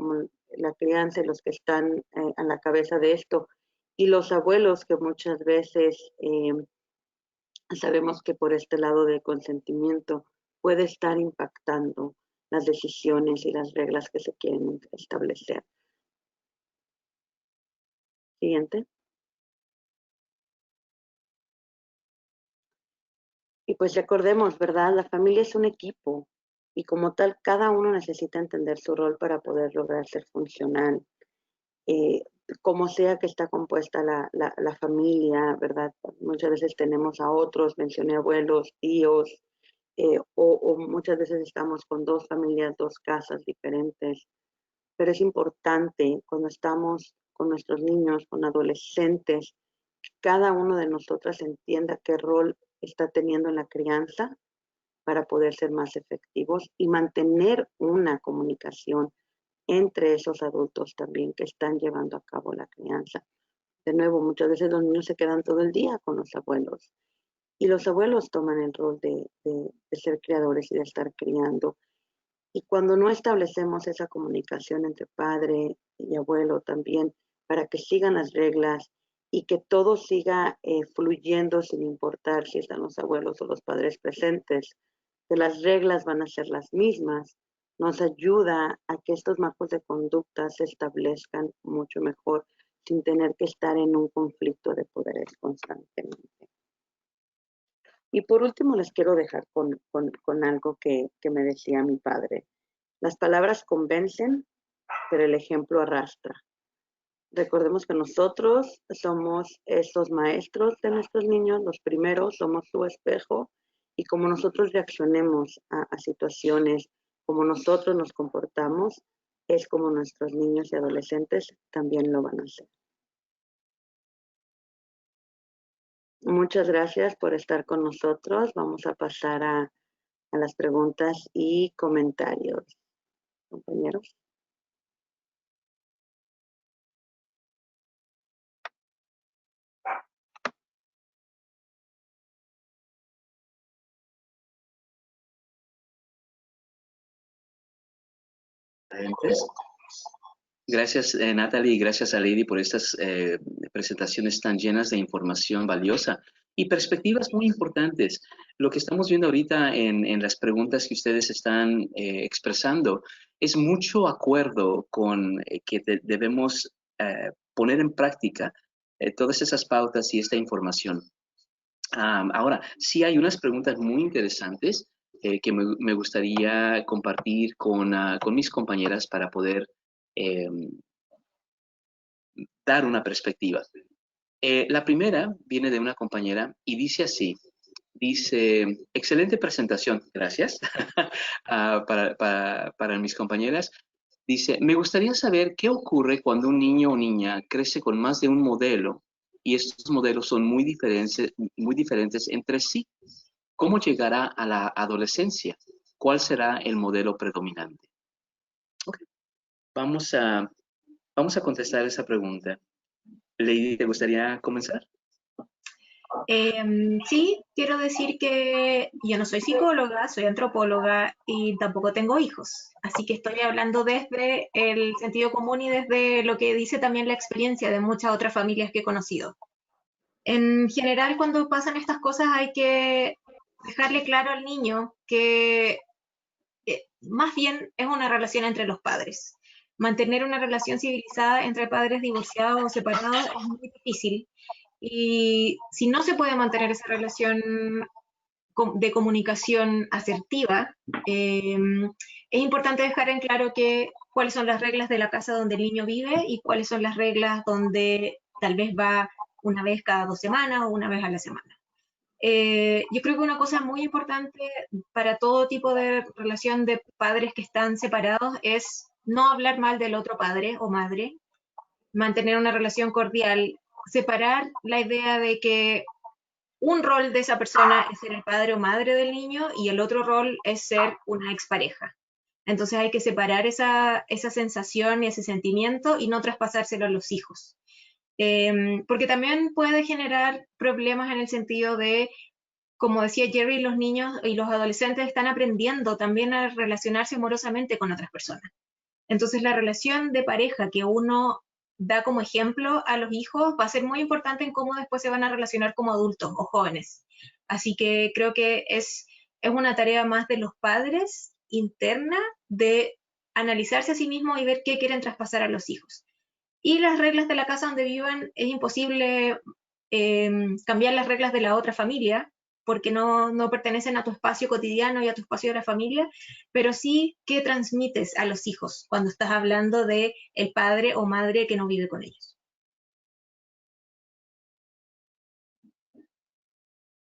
la crianza y los que están a la cabeza de esto y los abuelos que muchas veces sabemos que por este lado de consentimiento puede estar impactando las decisiones y las reglas que se quieren establecer. Siguiente. Y pues recordemos, ¿verdad? La familia es un equipo y como tal, cada uno necesita entender su rol para poder lograr ser funcional. Como sea que está compuesta la familia, ¿verdad? Muchas veces tenemos a otros, mencioné abuelos, tíos, o muchas veces estamos con dos familias, dos casas diferentes. Pero es importante cuando estamos con nuestros niños, con adolescentes, que cada uno de nosotras entienda qué rol está teniendo en la crianza para poder ser más efectivos y mantener una comunicación entre esos adultos también que están llevando a cabo la crianza. De nuevo, muchas veces los niños se quedan todo el día con los abuelos y los abuelos toman el rol de ser criadores y de estar criando. Y cuando no establecemos esa comunicación entre padre y abuelo también, para que sigan las reglas y que todo siga fluyendo sin importar si están los abuelos o los padres presentes, que las reglas van a ser las mismas, nos ayuda a que estos marcos de conducta se establezcan mucho mejor sin tener que estar en un conflicto de poderes constantemente. Y por último les quiero dejar con algo que me decía mi padre. Las palabras convencen, pero el ejemplo arrastra. Recordemos que nosotros somos esos maestros de nuestros niños, los primeros, somos su espejo, y como nosotros reaccionemos a situaciones, como nosotros nos comportamos, es como nuestros niños y adolescentes también lo van a hacer. Muchas gracias por estar con nosotros. Vamos a pasar a las preguntas y comentarios. Compañeros. Gracias, Natalie, y gracias a Lady por estas presentaciones tan llenas de información valiosa y perspectivas muy importantes. Lo que estamos viendo ahorita en las preguntas que ustedes están expresando es mucho acuerdo con que debemos poner en práctica todas esas pautas y esta información. Ahora, sí hay unas preguntas muy interesantes que me gustaría compartir con mis compañeras para poder dar una perspectiva. La primera viene de una compañera y dice así, dice, excelente presentación, gracias, para mis compañeras. Dice, me gustaría saber qué ocurre cuando un niño o niña crece con más de un modelo y estos modelos son muy diferentes entre sí. ¿Cómo llegará a la adolescencia? ¿Cuál será el modelo predominante? Okay. Vamos a contestar esa pregunta. Lady, ¿te gustaría comenzar? Sí, quiero decir que yo no soy psicóloga, soy antropóloga y tampoco tengo hijos. Así que estoy hablando desde el sentido común y desde lo que dice también la experiencia de muchas otras familias que he conocido. En general, cuando pasan estas cosas hay que dejarle claro al niño que más bien es una relación entre los padres. Mantener una relación civilizada entre padres divorciados o separados es muy difícil. Y si no se puede mantener esa relación de comunicación asertiva, es importante dejar en claro cuáles son las reglas de la casa donde el niño vive y cuáles son las reglas donde tal vez va una vez cada 2 semanas o una vez a la semana. Yo creo que una cosa muy importante para todo tipo de relación de padres que están separados es no hablar mal del otro padre o madre, mantener una relación cordial, separar la idea de que un rol de esa persona es ser el padre o madre del niño y el otro rol es ser una expareja. Entonces hay que separar esa sensación y ese sentimiento y no traspasárselo a los hijos. Porque también puede generar problemas en el sentido de, como decía Jerry, los niños y los adolescentes están aprendiendo también a relacionarse amorosamente con otras personas. Entonces la relación de pareja que uno da como ejemplo a los hijos va a ser muy importante en cómo después se van a relacionar como adultos o jóvenes. Así que creo que es una tarea más de los padres interna de analizarse a sí mismo y ver qué quieren traspasar a los hijos. Y las reglas de la casa donde vivan, es imposible cambiar las reglas de la otra familia, porque no pertenecen a tu espacio cotidiano y a tu espacio de la familia, pero sí qué transmites a los hijos cuando estás hablando de el padre o madre que no vive con ellos.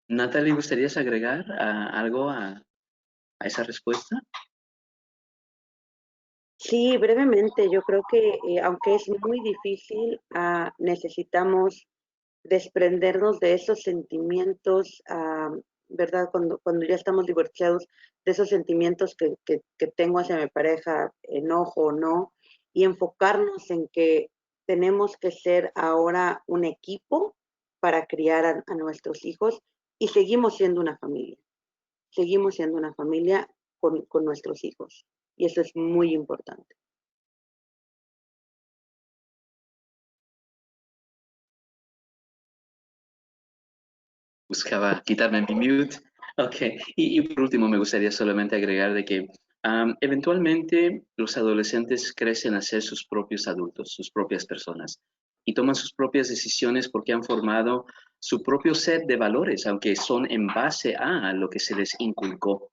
Natalie, ¿gustarías agregar algo a esa respuesta? Sí, brevemente, yo creo que aunque es muy difícil, necesitamos desprendernos de esos sentimientos, ¿verdad? Cuando ya estamos divorciados, de esos sentimientos que tengo hacia mi pareja, enojo o no, y enfocarnos en que tenemos que ser ahora un equipo para criar a nuestros hijos y seguimos siendo una familia con nuestros hijos. Y eso es muy importante. Buscaba quitarme mi mute. Ok, y por último me gustaría solamente agregar de que eventualmente los adolescentes crecen a ser sus propios adultos, sus propias personas, y toman sus propias decisiones porque han formado su propio set de valores, aunque son en base a lo que se les inculcó.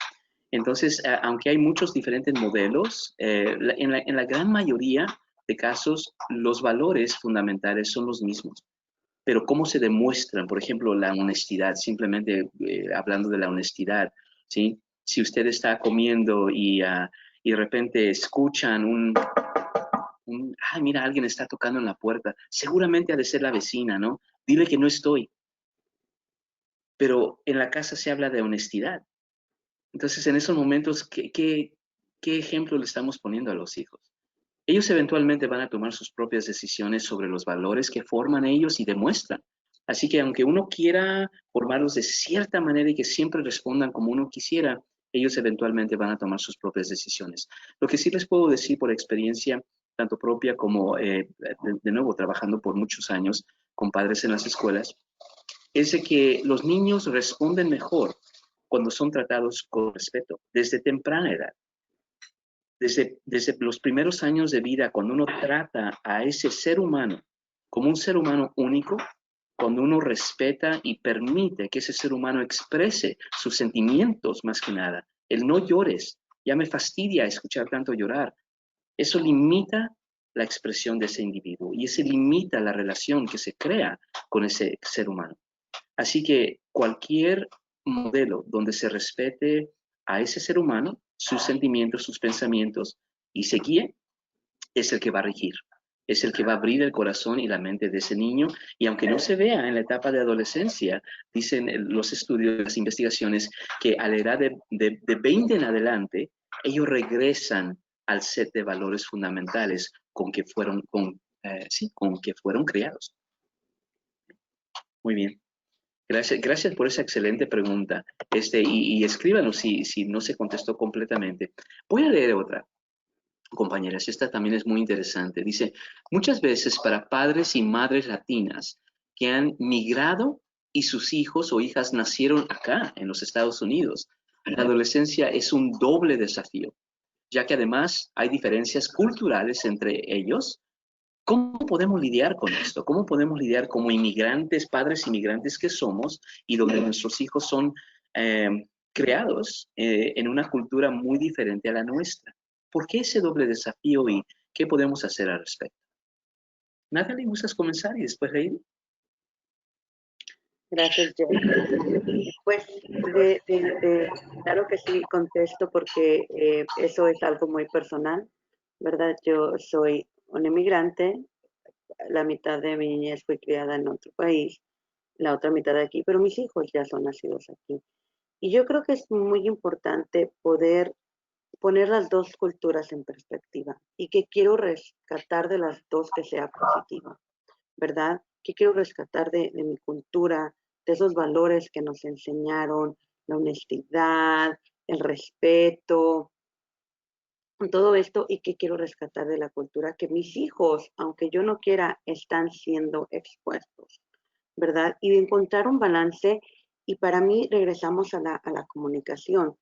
Entonces, aunque hay muchos diferentes modelos, en la gran mayoría de casos los valores fundamentales son los mismos. Pero ¿cómo se demuestran? Por ejemplo, la honestidad, simplemente hablando de la honestidad, ¿sí? Si usted está comiendo y de repente escuchan ay, mira, alguien está tocando en la puerta, seguramente ha de ser la vecina, ¿no? Dile que no estoy. Pero en la casa se habla de honestidad. Entonces, en esos momentos, ¿qué ejemplo le estamos poniendo a los hijos? Ellos eventualmente van a tomar sus propias decisiones sobre los valores que forman ellos y demuestran. Así que aunque uno quiera formarlos de cierta manera y que siempre respondan como uno quisiera, ellos eventualmente van a tomar sus propias decisiones. Lo que sí les puedo decir por experiencia, tanto propia como de nuevo trabajando por muchos años con padres en las escuelas, es de que los niños responden mejor cuando son tratados con respeto desde temprana edad. Desde los primeros años de vida, cuando uno trata a ese ser humano como un ser humano único, cuando uno respeta y permite que ese ser humano exprese sus sentimientos más que nada, el no llores, ya me fastidia escuchar tanto llorar, eso limita la expresión de ese individuo y eso limita la relación que se crea con ese ser humano. Así que cualquier modelo donde se respete a ese ser humano, sus sentimientos, sus pensamientos, y se guíe, es el que va a regir. Es el que va a abrir el corazón y la mente de ese niño. Y aunque no se vea en la etapa de adolescencia, dicen los estudios, las investigaciones, que a la edad de 20 en adelante, ellos regresan al set de valores fundamentales con que fueron criados. Muy bien. Gracias por esa excelente pregunta. Y escríbanos si no se contestó completamente. Voy a leer otra, compañeras. Esta también es muy interesante. Dice, muchas veces para padres y madres latinas que han migrado y sus hijos o hijas nacieron acá, en los Estados Unidos, la adolescencia es un doble desafío, ya que además hay diferencias culturales entre ellos. ¿Cómo podemos lidiar con esto? ¿Cómo podemos lidiar como inmigrantes, padres inmigrantes que somos y donde nuestros hijos son creados en una cultura muy diferente a la nuestra? ¿Por qué ese doble desafío y qué podemos hacer al respecto? Natalie, ¿gustas comenzar y después Heidi? Gracias, Jeff. Pues claro que sí contesto porque eso es algo muy personal, ¿verdad? Yo soy un inmigrante, la mitad de mi niñez fue criada en otro país, la otra mitad de aquí, pero mis hijos ya son nacidos aquí. Y yo creo que es muy importante poder poner las dos culturas en perspectiva y que quiero rescatar de las dos que sea positiva, ¿verdad? Que quiero rescatar de mi cultura, de esos valores que nos enseñaron, la honestidad, el respeto, todo esto, y que quiero rescatar de la cultura que mis hijos, aunque yo no quiera, están siendo expuestos, ¿verdad? Y de encontrar un balance, y para mí regresamos a la comunicación.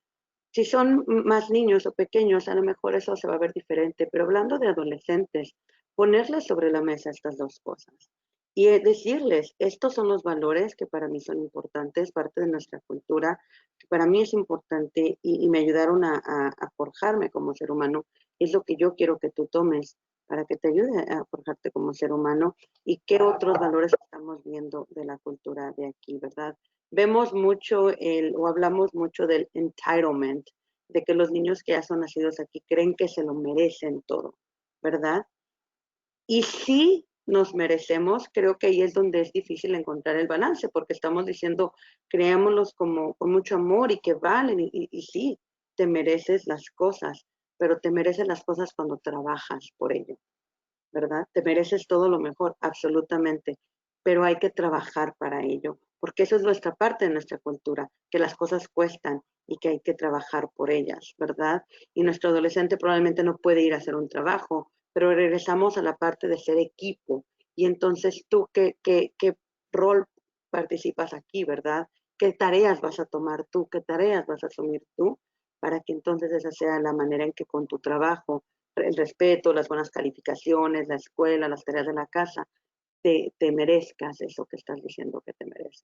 Si son más niños o pequeños, a lo mejor eso se va a ver diferente, pero hablando de adolescentes, ponerles sobre la mesa estas dos cosas y decirles, estos son los valores que para mí son importantes, parte de nuestra cultura, que para mí es importante y me ayudaron a forjarme como ser humano, es lo que yo quiero que tú tomes para que te ayude a forjarte como ser humano y qué otros valores estamos viendo de la cultura de aquí, ¿verdad? Vemos mucho o hablamos mucho del entitlement, de que los niños que ya son nacidos aquí creen que se lo merecen todo, ¿verdad? Y sí nos merecemos, creo que ahí es donde es difícil encontrar el balance, porque estamos diciendo, creámoslos como con mucho amor y que valen, y sí, te mereces las cosas, pero te mereces las cosas cuando trabajas por ello, ¿verdad? Te mereces todo lo mejor, absolutamente, pero hay que trabajar para ello, porque eso es nuestra parte de nuestra cultura, que las cosas cuestan y que hay que trabajar por ellas, ¿verdad? Y nuestro adolescente probablemente no puede ir a hacer un trabajo, pero regresamos a la parte de ser equipo. Y entonces tú, ¿qué rol participas aquí, verdad? ¿Qué tareas vas a tomar tú? ¿Qué tareas vas a asumir tú? Para que entonces esa sea la manera en que con tu trabajo el respeto, las buenas calificaciones, la escuela, las tareas de la casa, te merezcas eso que estás diciendo que te mereces.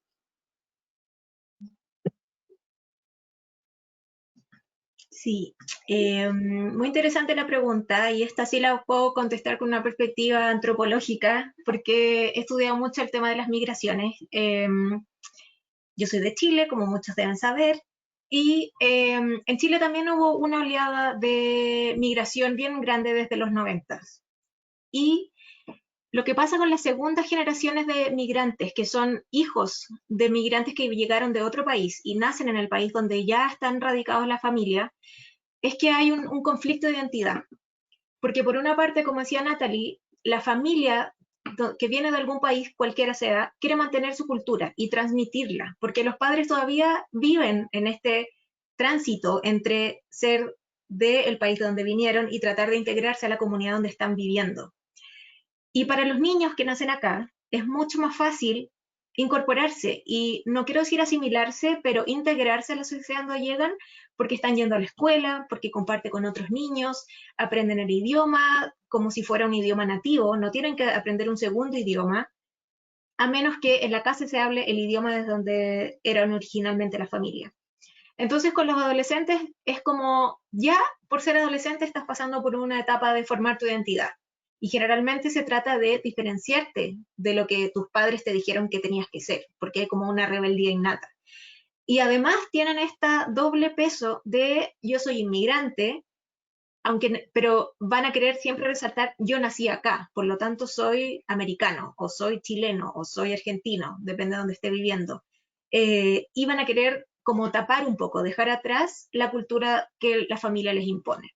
Sí, muy interesante la pregunta y esta sí la puedo contestar con una perspectiva antropológica porque he estudiado mucho el tema de las migraciones. Yo soy de Chile, como muchos deben saber, y en Chile también hubo una oleada de migración bien grande desde los 90. Y lo que pasa con las segundas generaciones de migrantes, que son hijos de migrantes que llegaron de otro país y nacen en el país donde ya están radicados la familia, es que hay un conflicto de identidad. Porque por una parte, como decía Natalie, la familia que viene de algún país, cualquiera sea, quiere mantener su cultura y transmitirla, porque los padres todavía viven en este tránsito entre ser del país de donde vinieron y tratar de integrarse a la comunidad donde están viviendo. Y para los niños que nacen acá, es mucho más fácil incorporarse y no quiero decir asimilarse, pero integrarse a la sociedad donde llegan porque están yendo a la escuela, porque comparte con otros niños, aprenden el idioma como si fuera un idioma nativo, no tienen que aprender un segundo idioma, a menos que en la casa se hable el idioma desde donde eran originalmente la familia. Entonces con los adolescentes es como ya por ser adolescente estás pasando por una etapa de formar tu identidad. Y generalmente se trata de diferenciarte de lo que tus padres te dijeron que tenías que ser, porque hay como una rebeldía innata. Y además tienen este doble peso de yo soy inmigrante, pero van a querer siempre resaltar yo nací acá, por lo tanto soy americano, o soy chileno, o soy argentino, depende de donde esté viviendo. Y van a querer como tapar un poco, dejar atrás la cultura que la familia les impone.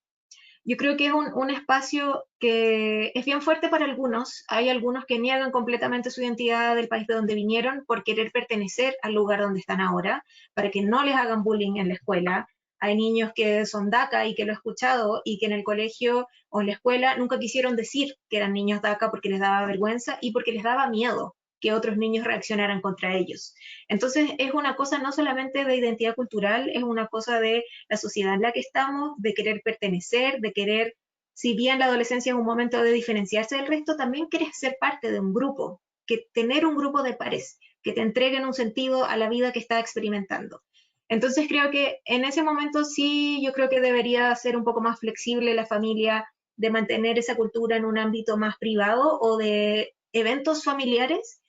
Yo creo que es un espacio que es bien fuerte para algunos. Hay algunos que niegan completamente su identidad del país de donde vinieron por querer pertenecer al lugar donde están ahora, para que no les hagan bullying en la escuela. Hay niños que son DACA y que lo he escuchado y que en el colegio o en la escuela nunca quisieron decir que eran niños DACA porque les daba vergüenza y porque les daba miedo que otros niños reaccionaran contra ellos. Entonces es una cosa no solamente de identidad cultural, es una cosa de la sociedad en la que estamos, de querer pertenecer, de querer, si bien la adolescencia es un momento de diferenciarse del resto, también quieres ser parte de un grupo, que tener un grupo de pares, que te entreguen un sentido a la vida que estás experimentando. Entonces creo que en ese momento sí, yo creo que debería ser un poco más flexible la familia de mantener esa cultura en un ámbito más privado o de eventos familiares,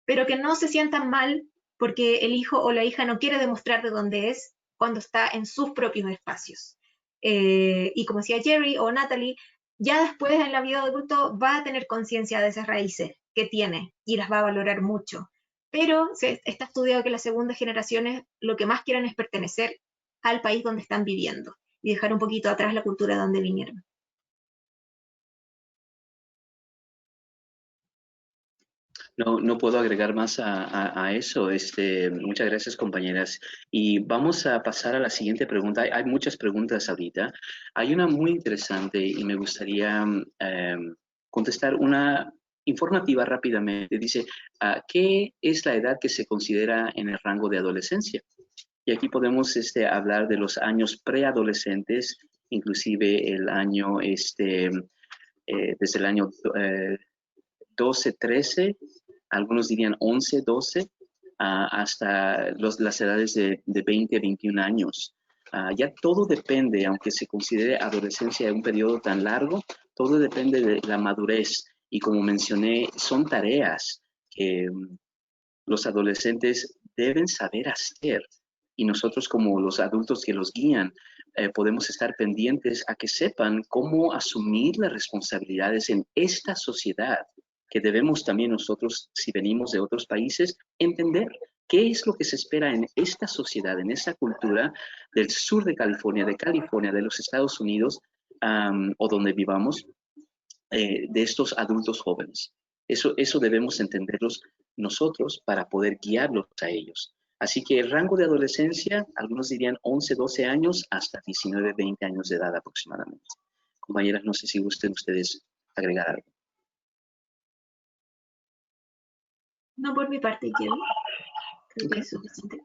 pero que no se sientan mal porque el hijo o la hija no quiere demostrar de dónde es cuando está en sus propios espacios. Y como decía Jerry o Natalie, ya después en la vida adulto va a tener conciencia de esas raíces que tiene y las va a valorar mucho. Pero está estudiado que las segundas generaciones lo que más quieren es pertenecer al país donde están viviendo y dejar un poquito atrás la cultura de donde vinieron. No puedo agregar más a eso. Muchas gracias, compañeras. Y vamos a pasar a la siguiente pregunta. Hay muchas preguntas ahorita. Hay una muy interesante y me gustaría contestar una informativa rápidamente. Dice, ¿qué es la edad que se considera en el rango de adolescencia? Y aquí podemos hablar de los años preadolescentes, inclusive el año, desde el año 12, 13, algunos dirían 11, 12, hasta las edades de 20, 21 años. Ya todo depende, aunque se considere adolescencia un periodo tan largo, todo depende de la madurez. Y como mencioné, son tareas que los adolescentes deben saber hacer. Y nosotros como los adultos que los guían, podemos estar pendientes a que sepan cómo asumir las responsabilidades en esta sociedad, que debemos también nosotros, si venimos de otros países, entender qué es lo que se espera en esta sociedad, en esta cultura del sur de California, de los Estados Unidos, o donde vivamos, de estos adultos jóvenes. Eso debemos entenderlos nosotros para poder guiarlos a ellos. Así que el rango de adolescencia, algunos dirían 11, 12 años, hasta 19, 20 años de edad aproximadamente. Compañeras, no sé si gusten ustedes agregar algo. No por mi parte, Quiero. Creo que es suficiente.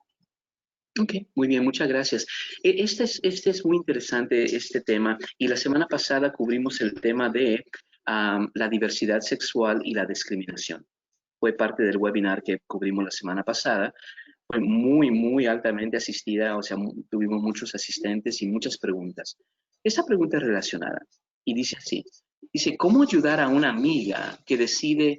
Ok, muy bien, muchas gracias. Este es muy interesante, este tema, y la semana pasada cubrimos el tema de la diversidad sexual y la discriminación. Fue parte del webinar que cubrimos la semana pasada. Fue muy, muy altamente asistida, o sea, tuvimos muchos asistentes y muchas preguntas. Esta pregunta es relacionada y dice así, dice, ¿cómo ayudar a una amiga que decide,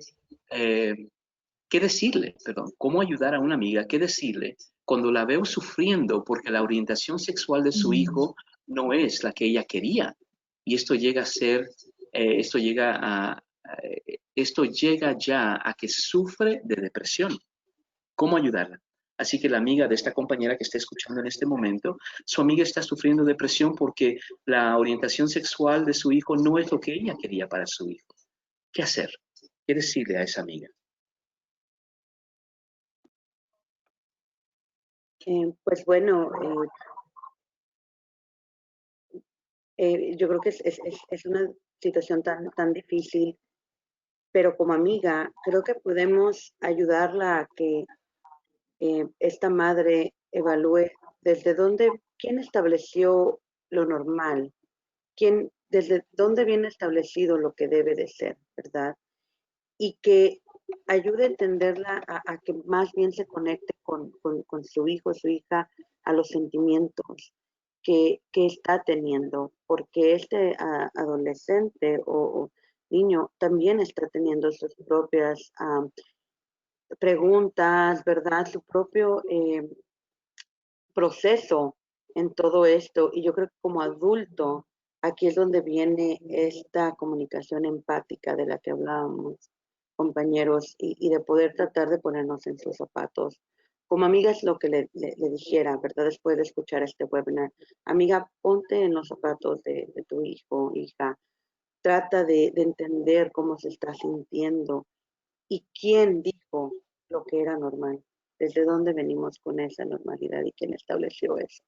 qué decirle, perdón, cómo ayudar a una amiga, qué decirle cuando la veo sufriendo porque la orientación sexual de su hijo no es la que ella quería? Y esto llega a ser, esto llega ya a que sufre de depresión. ¿Cómo ayudarla? Así que la amiga de esta compañera que está escuchando en este momento, su amiga está sufriendo depresión porque la orientación sexual de su hijo no es lo que ella quería para su hijo. ¿Qué hacer? ¿Qué decirle a esa amiga? Pues bueno, yo creo que es una situación tan difícil, pero como amiga creo que podemos ayudarla a que esta madre evalúe desde dónde, quién estableció lo normal, desde dónde viene establecido lo que debe de ser, ¿verdad? Y que ayude a entenderla a que más bien se conecte con su hijo, su hija, a los sentimientos que está teniendo, porque este adolescente o niño también está teniendo sus propias preguntas, ¿verdad? Su propio proceso en todo esto. Y yo creo que como adulto, aquí es donde viene esta comunicación empática de la que hablábamos, compañeros, y de poder tratar de ponernos en sus zapatos. Como amiga es lo que le dijera, ¿verdad? Después de escuchar este webinar. Amiga, ponte en los zapatos de tu hijo, hija. Trata de entender cómo se está sintiendo y quién dijo lo que era normal. ¿Desde dónde venimos con esa normalidad y quién estableció eso?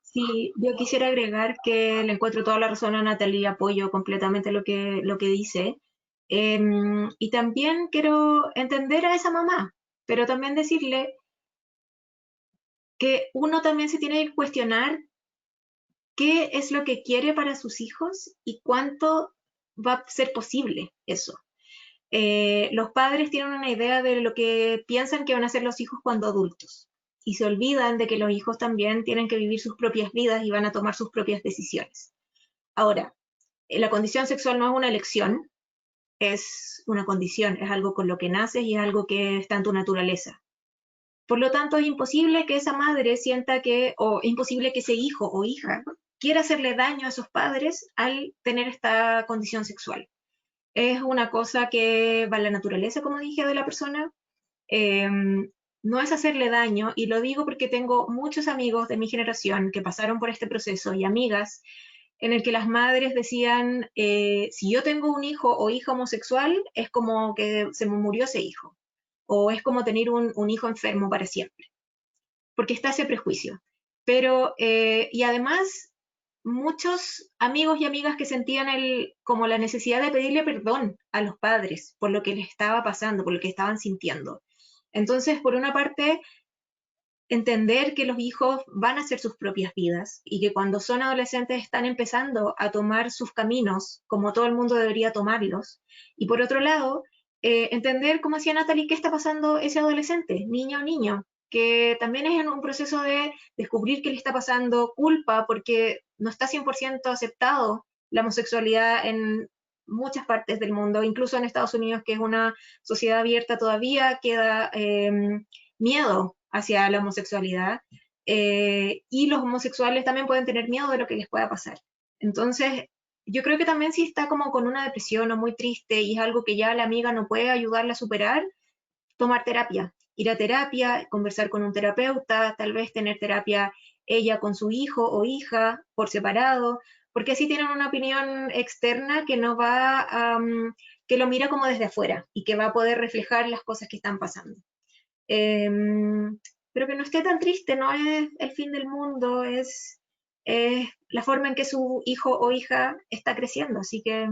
Sí, yo quisiera agregar que le encuentro toda la razón a Natalie y apoyo completamente lo que dice. Y también quiero entender a esa mamá, pero también decirle que uno también se tiene que cuestionar qué es lo que quiere para sus hijos y cuánto va a ser posible eso. Los padres tienen una idea de lo que piensan que van a ser los hijos cuando adultos y se olvidan de que los hijos también tienen que vivir sus propias vidas y van a tomar sus propias decisiones. Ahora, la condición sexual no es una elección, es una condición, es algo con lo que naces y es algo que está en tu naturaleza. Por lo tanto, es imposible que esa madre sienta o imposible que ese hijo o hija quiera hacerle daño a esos padres al tener esta condición sexual. Es una cosa que va en la naturaleza, como dije, de la persona. No es hacerle daño, y lo digo porque tengo muchos amigos de mi generación que pasaron por este proceso y amigas en el que las madres decían, si yo tengo un hijo o hija homosexual, es como que se me murió ese hijo, o es como tener un hijo enfermo para siempre, porque está ese prejuicio. Pero, y además, muchos amigos y amigas que sentían como la necesidad de pedirle perdón a los padres por lo que les estaba pasando, por lo que estaban sintiendo. Entonces, por una parte, entender que los hijos van a hacer sus propias vidas y que cuando son adolescentes están empezando a tomar sus caminos como todo el mundo debería tomarlos. Y por otro lado, entender, como decía Natalie, qué está pasando ese adolescente, niño o niño, que también es en un proceso de descubrir qué le está pasando, culpa, porque no está 100% aceptado la homosexualidad en muchas partes del mundo, incluso en Estados Unidos, que es una sociedad abierta todavía, queda miedo hacia la homosexualidad, y los homosexuales también pueden tener miedo de lo que les pueda pasar. Entonces, yo creo que también si está como con una depresión o muy triste y es algo que ya la amiga no puede ayudarla a superar, tomar terapia, ir a terapia, conversar con un terapeuta, tal vez tener terapia ella con su hijo o hija por separado, porque así tienen una opinión externa que no va, que lo mira como desde afuera y que va a poder reflejar las cosas que están pasando. Pero que no esté tan triste, no es el fin del mundo, es la forma en que su hijo o hija está creciendo. Así que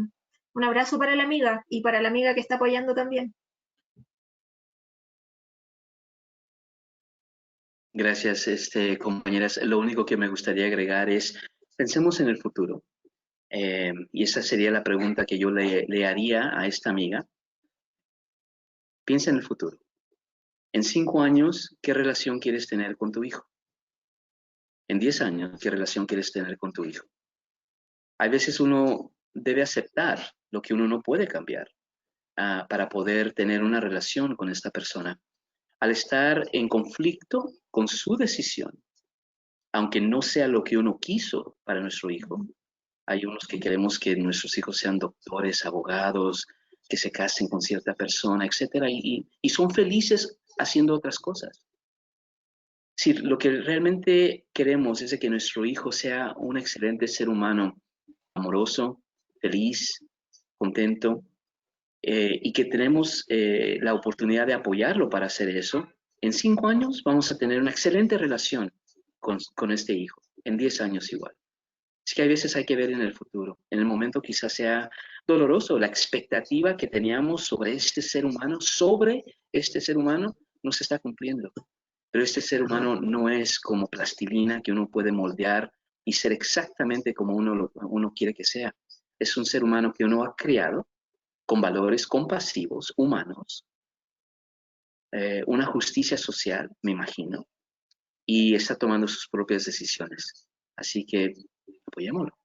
un abrazo para la amiga y para la amiga que está apoyando también. Gracias, compañeras. Lo único que me gustaría agregar es, pensemos en el futuro. Y esa sería la pregunta que yo le haría a esta amiga. Piensa en el futuro. En 5 años, ¿qué relación quieres tener con tu hijo? En 10 años, ¿qué relación quieres tener con tu hijo? Hay veces uno debe aceptar lo que uno no puede cambiar para poder tener una relación con esta persona. Al estar en conflicto con su decisión, aunque no sea lo que uno quiso para nuestro hijo, hay unos que queremos que nuestros hijos sean doctores, abogados, que se casen con cierta persona, etcétera, y son felices haciendo otras cosas. Si lo que realmente queremos es de que nuestro hijo sea un excelente ser humano, amoroso, feliz, contento, y que tenemos la oportunidad de apoyarlo para hacer eso, en 5 años vamos a tener una excelente relación con este hijo, en 10 años igual. Es que hay veces hay que ver en el futuro. En el momento quizás sea doloroso la expectativa que teníamos sobre este ser humano, no se está cumpliendo. Pero este ser humano no es como plastilina que uno puede moldear y ser exactamente como uno quiere que sea. Es un ser humano que uno ha creado con valores compasivos, humanos, una justicia social, me imagino, y está tomando sus propias decisiones. Así que apoyémoslo.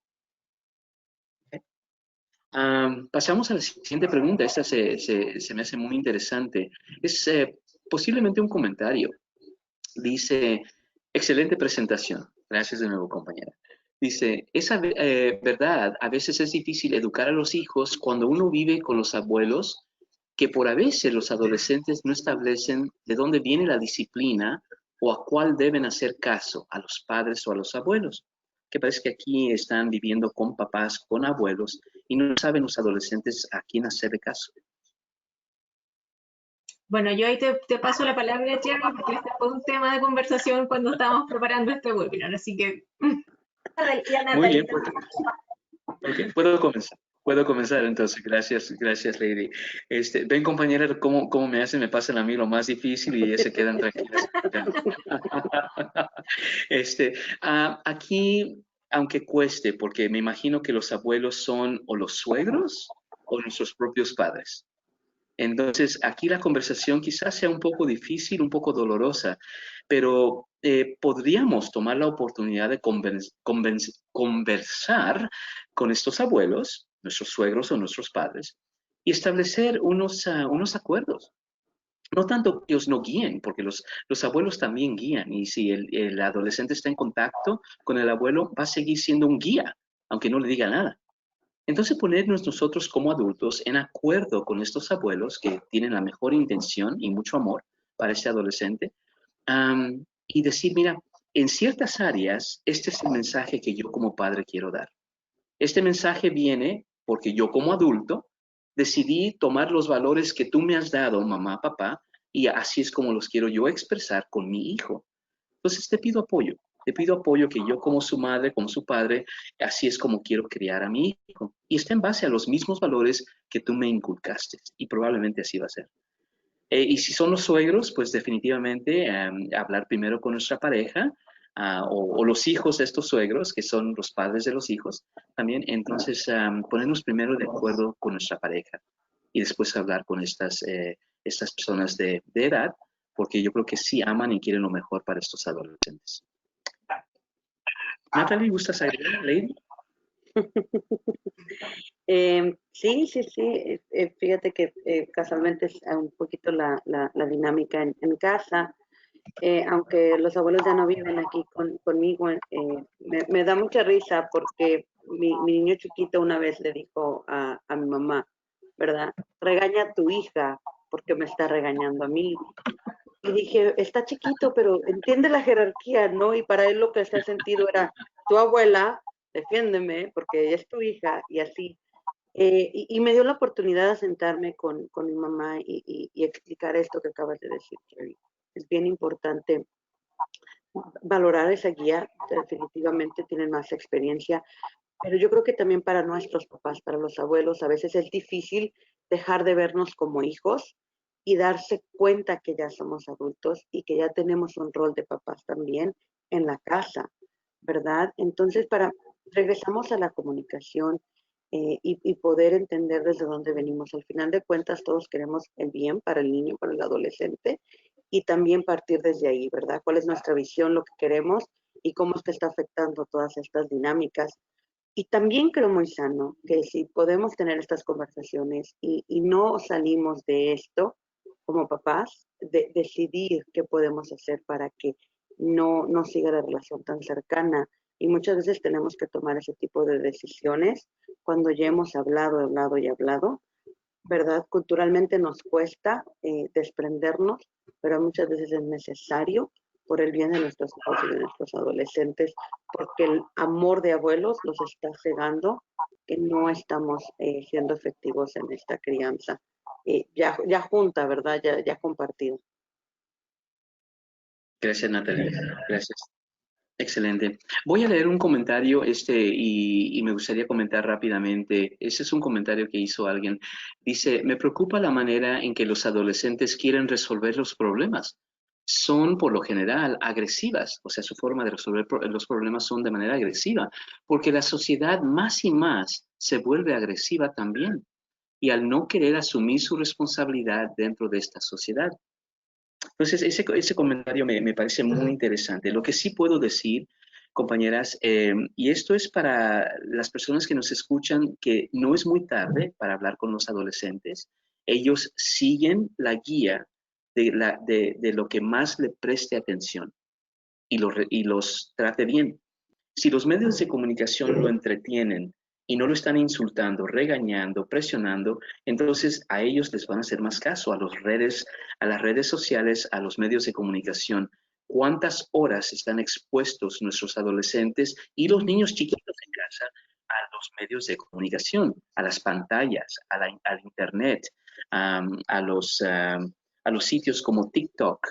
Pasamos a la siguiente pregunta. Esta se me hace muy interesante. Es posiblemente un comentario. Dice, excelente presentación. Gracias de nuevo, compañera. Dice, esa verdad, a veces es difícil educar a los hijos cuando uno vive con los abuelos, que por a veces los adolescentes no establecen de dónde viene la disciplina o a cuál deben hacer caso, a los padres o a los abuelos. Que parece que aquí están viviendo con papás, con abuelos, y no saben los adolescentes a quién hacerle caso. Bueno, yo ahí te paso la palabra, Jerry, porque este fue un tema de conversación cuando estábamos preparando este webinar, así que... Muy bien, okay, puedo comenzar entonces. Gracias, Lady. Ven, compañera, cómo me hacen, me pasan a mí lo más difícil y ellas se quedan tranquilas. Aquí, aunque cueste, porque me imagino que los abuelos son o los suegros o nuestros propios padres. Entonces, aquí la conversación quizás sea un poco difícil, un poco dolorosa, pero podríamos tomar la oportunidad de conversar con estos abuelos, nuestros suegros o nuestros padres, y establecer unos acuerdos. No tanto que ellos no guíen, porque los abuelos también guían, y si el adolescente está en contacto con el abuelo, va a seguir siendo un guía, aunque no le diga nada. Entonces ponernos nosotros como adultos en acuerdo con estos abuelos que tienen la mejor intención y mucho amor para este adolescente, y decir, mira, en ciertas áreas, este es el mensaje que yo como padre quiero dar. Este mensaje viene porque yo como adulto decidí tomar los valores que tú me has dado, mamá, papá, y así es como los quiero yo expresar con mi hijo. Entonces te pido apoyo. Te pido apoyo que yo como su madre, como su padre, así es como quiero criar a mi hijo. Y está en base a los mismos valores que tú me inculcaste. Y probablemente así va a ser. Y si son los suegros, pues definitivamente hablar primero con nuestra pareja o los hijos de estos suegros, que son los padres de los hijos también. Entonces, ponernos primero de acuerdo con nuestra pareja y después hablar con estas personas de edad, porque yo creo que sí aman y quieren lo mejor para estos adolescentes. Natalie, ¿gustas agregar, Lady? Sí, sí, sí. Fíjate que casualmente es un poquito la dinámica en casa. Aunque los abuelos ya no viven aquí conmigo, me da mucha risa porque mi niño chiquito una vez le dijo a mi mamá, ¿verdad? Regaña a tu hija porque me está regañando a mí. Y dije, está chiquito, pero entiende la jerarquía, ¿no? Y para él lo que hacía sentido era, tu abuela, defiéndeme porque ella es tu hija y así. Y me dio la oportunidad de sentarme con mi mamá y explicar esto que acabas de decir, Jerry. Es bien importante valorar esa guía, definitivamente tienen más experiencia, pero yo creo que también para nuestros papás, para los abuelos, a veces es difícil dejar de vernos como hijos y darse cuenta que ya somos adultos y que ya tenemos un rol de papás también en la casa, ¿verdad? Entonces, regresamos a la comunicación y poder entender desde dónde venimos. Al final de cuentas, todos queremos el bien para el niño, para el adolescente, y también partir desde ahí, ¿verdad? ¿Cuál es nuestra visión, lo que queremos y cómo es que está afectando todas estas dinámicas? Y también creo muy sano que si podemos tener estas conversaciones y no salimos de esto como papás, decidir qué podemos hacer para que no siga la relación tan cercana. Y muchas veces tenemos que tomar ese tipo de decisiones cuando ya hemos hablado, hablado y hablado, ¿verdad? Culturalmente nos cuesta desprendernos, pero muchas veces es necesario por el bien de nuestros hijos y de nuestros adolescentes, porque el amor de abuelos los está cegando, que no estamos siendo efectivos en esta crianza. Ya junta, ¿verdad? Ya compartida. Gracias, Natalie. Gracias. Excelente. Voy a leer un comentario y me gustaría comentar rápidamente. Ese es un comentario que hizo alguien. Dice, me preocupa la manera en que los adolescentes quieren resolver los problemas. Son por lo general agresivas, o sea, su forma de resolver los problemas son de manera agresiva, porque la sociedad más y más se vuelve agresiva también, y al no querer asumir su responsabilidad dentro de esta sociedad. Entonces, ese comentario me parece muy interesante. Lo que sí puedo decir, compañeras, y esto es para las personas que nos escuchan, que no es muy tarde para hablar con los adolescentes. Ellos siguen la guía de lo que más le preste atención y los trate bien. Si los medios de comunicación lo entretienen y no lo están insultando, regañando, presionando, entonces a ellos les van a hacer más caso, a las redes sociales, a los medios de comunicación. ¿Cuántas horas están expuestos nuestros adolescentes y los niños chiquitos en casa a los medios de comunicación, a las pantallas, al internet, a los sitios como TikTok?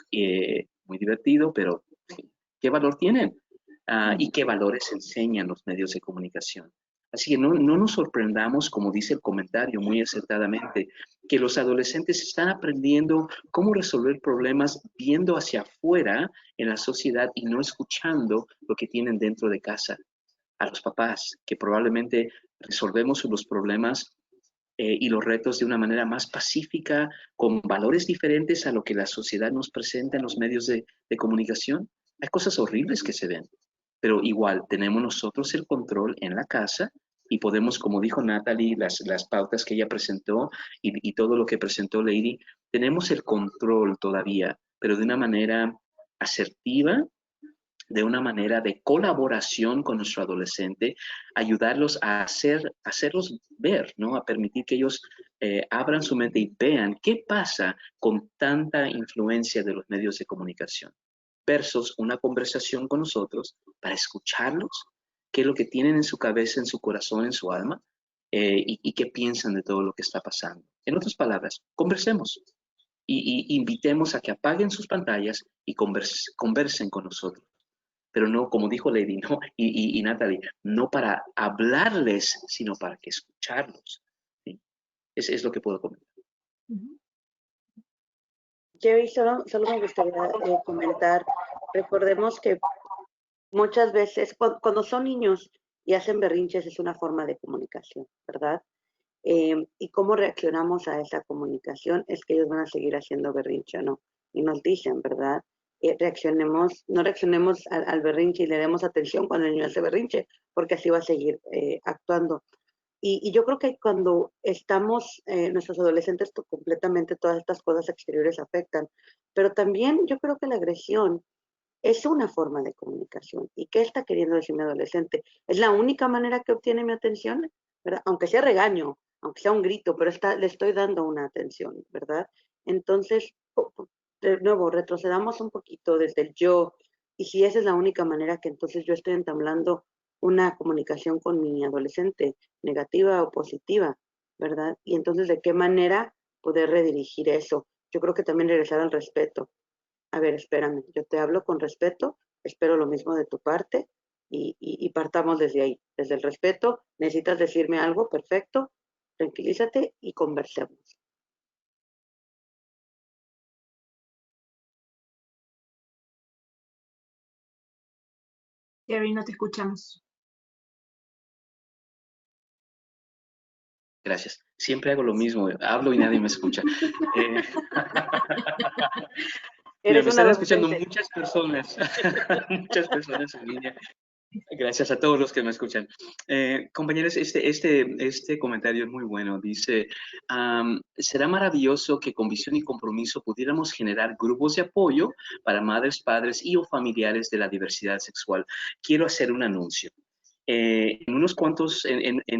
Muy divertido, pero ¿qué valor tienen? Y qué valores enseñan los medios de comunicación. Así que no nos sorprendamos, como dice el comentario muy acertadamente, que los adolescentes están aprendiendo cómo resolver problemas viendo hacia afuera en la sociedad y no escuchando lo que tienen dentro de casa. A los papás, que probablemente resolvemos los problemas y los retos de una manera más pacífica, con valores diferentes a lo que la sociedad nos presenta en los medios de comunicación. Hay cosas horribles que se ven, pero igual tenemos nosotros el control en la casa y podemos, como dijo Natalie, las pautas que ella presentó y todo lo que presentó Lady, tenemos el control todavía, pero de una manera asertiva, de una manera de colaboración con nuestro adolescente, ayudarlos a hacerlos ver, ¿no? A permitir que ellos abran su mente y vean qué pasa con tanta influencia de los medios de comunicación, versus una conversación con nosotros para escucharlos, qué es lo que tienen en su cabeza, en su corazón, en su alma, y qué piensan de todo lo que está pasando. En otras palabras, conversemos y invitemos a que apaguen sus pantallas y conversen con nosotros, pero no, como dijo Lady, no, y Natalie, no para hablarles, sino para que escucharlos. ¿Sí? Es lo que puedo comentar. Jerry, solo me gustaría comentar, recordemos que muchas veces cuando son niños y hacen berrinches es una forma de comunicación, ¿verdad? Y cómo reaccionamos a esa comunicación es que ellos van a seguir haciendo berrinche, ¿no? Y nos dicen, ¿verdad? No reaccionemos al berrinche y le demos atención cuando el niño hace berrinche, porque así va a seguir actuando. Y yo creo que cuando estamos, nuestros adolescentes, completamente todas estas cosas exteriores afectan, pero también yo creo que la agresión es una forma de comunicación. ¿Y qué está queriendo decir mi adolescente? ¿Es la única manera que obtiene mi atención? ¿Verdad? Aunque sea regaño, aunque sea un grito, pero le estoy dando una atención, ¿verdad? Entonces, de nuevo, retrocedamos un poquito desde el yo, y si esa es la única manera que entonces yo estoy entablando una comunicación con mi adolescente, negativa o positiva, ¿verdad? Y entonces, ¿de qué manera poder redirigir eso? Yo creo que también regresar al respeto. A ver, espérame, yo te hablo con respeto, espero lo mismo de tu parte y partamos desde ahí, desde el respeto. Necesitas decirme algo, perfecto, tranquilízate y conversemos. Jerry, no te escuchamos. Gracias. Siempre hago lo mismo, hablo y nadie me escucha. Mira, Eres me un están escuchando adolescente. muchas personas, muchas personas en línea. Gracias a todos los que me escuchan. Compañeros, este comentario es muy bueno. Dice, será maravilloso que con visión y compromiso pudiéramos generar grupos de apoyo para madres, padres y o familiares de la diversidad sexual. Quiero hacer un anuncio. En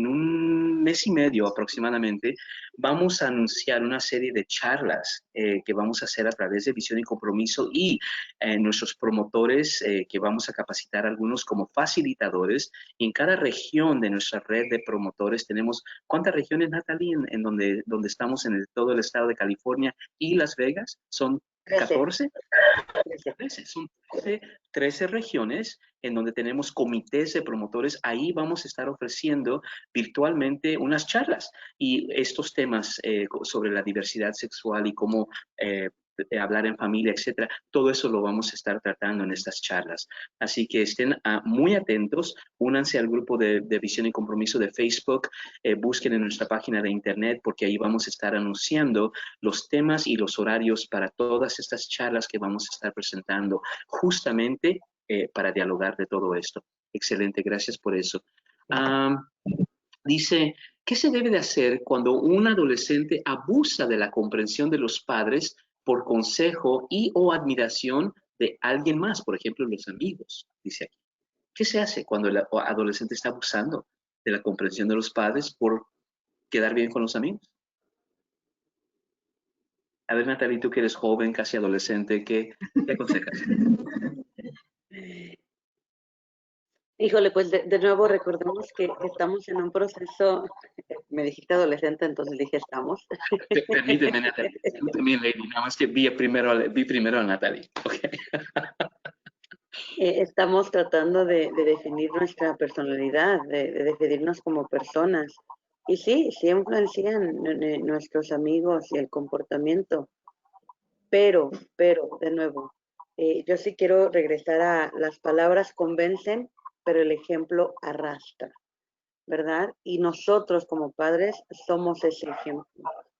un mes y medio aproximadamente, vamos a anunciar una serie de charlas que vamos a hacer a través de Visión y Compromiso y nuestros promotores que vamos a capacitar a algunos como facilitadores. Y en cada región de nuestra red de promotores tenemos, ¿cuántas regiones, Natalie, en donde estamos en todo el estado de California y Las Vegas? ¿Son 14? 13. Son 13 regiones en donde tenemos comités de promotores. Ahí vamos a estar ofreciendo virtualmente unas charlas y estos temas sobre la diversidad sexual y cómo hablar en familia, etcétera. Todo eso lo vamos a estar tratando en estas charlas. Así que estén muy atentos, únanse al grupo de Visión y Compromiso de Facebook, busquen en nuestra página de internet porque ahí vamos a estar anunciando los temas y los horarios para todas estas charlas que vamos a estar presentando justamente para dialogar de todo esto. Excelente, gracias por eso. Dice, ¿qué se debe de hacer cuando un adolescente abusa de la comprensión de los padres por consejo y o admiración de alguien más, por ejemplo, los amigos? Dice aquí. ¿Qué se hace cuando el adolescente está abusando de la comprensión de los padres por quedar bien con los amigos? A ver, Natalie, tú que eres joven, casi adolescente, ¿qué aconsejas? Híjole, pues de nuevo recordemos que estamos en un proceso, me dijiste adolescente, entonces dije estamos. Permíteme, Natalie. Tú también, Lady, nada más que vi primero a Natalie. Okay. Estamos tratando de definir nuestra personalidad, de definirnos como personas. Y sí influencian nuestros amigos y el comportamiento, pero, de nuevo, yo sí quiero regresar a las palabras convencen, pero el ejemplo arrastra, ¿verdad? Y nosotros como padres somos ese ejemplo,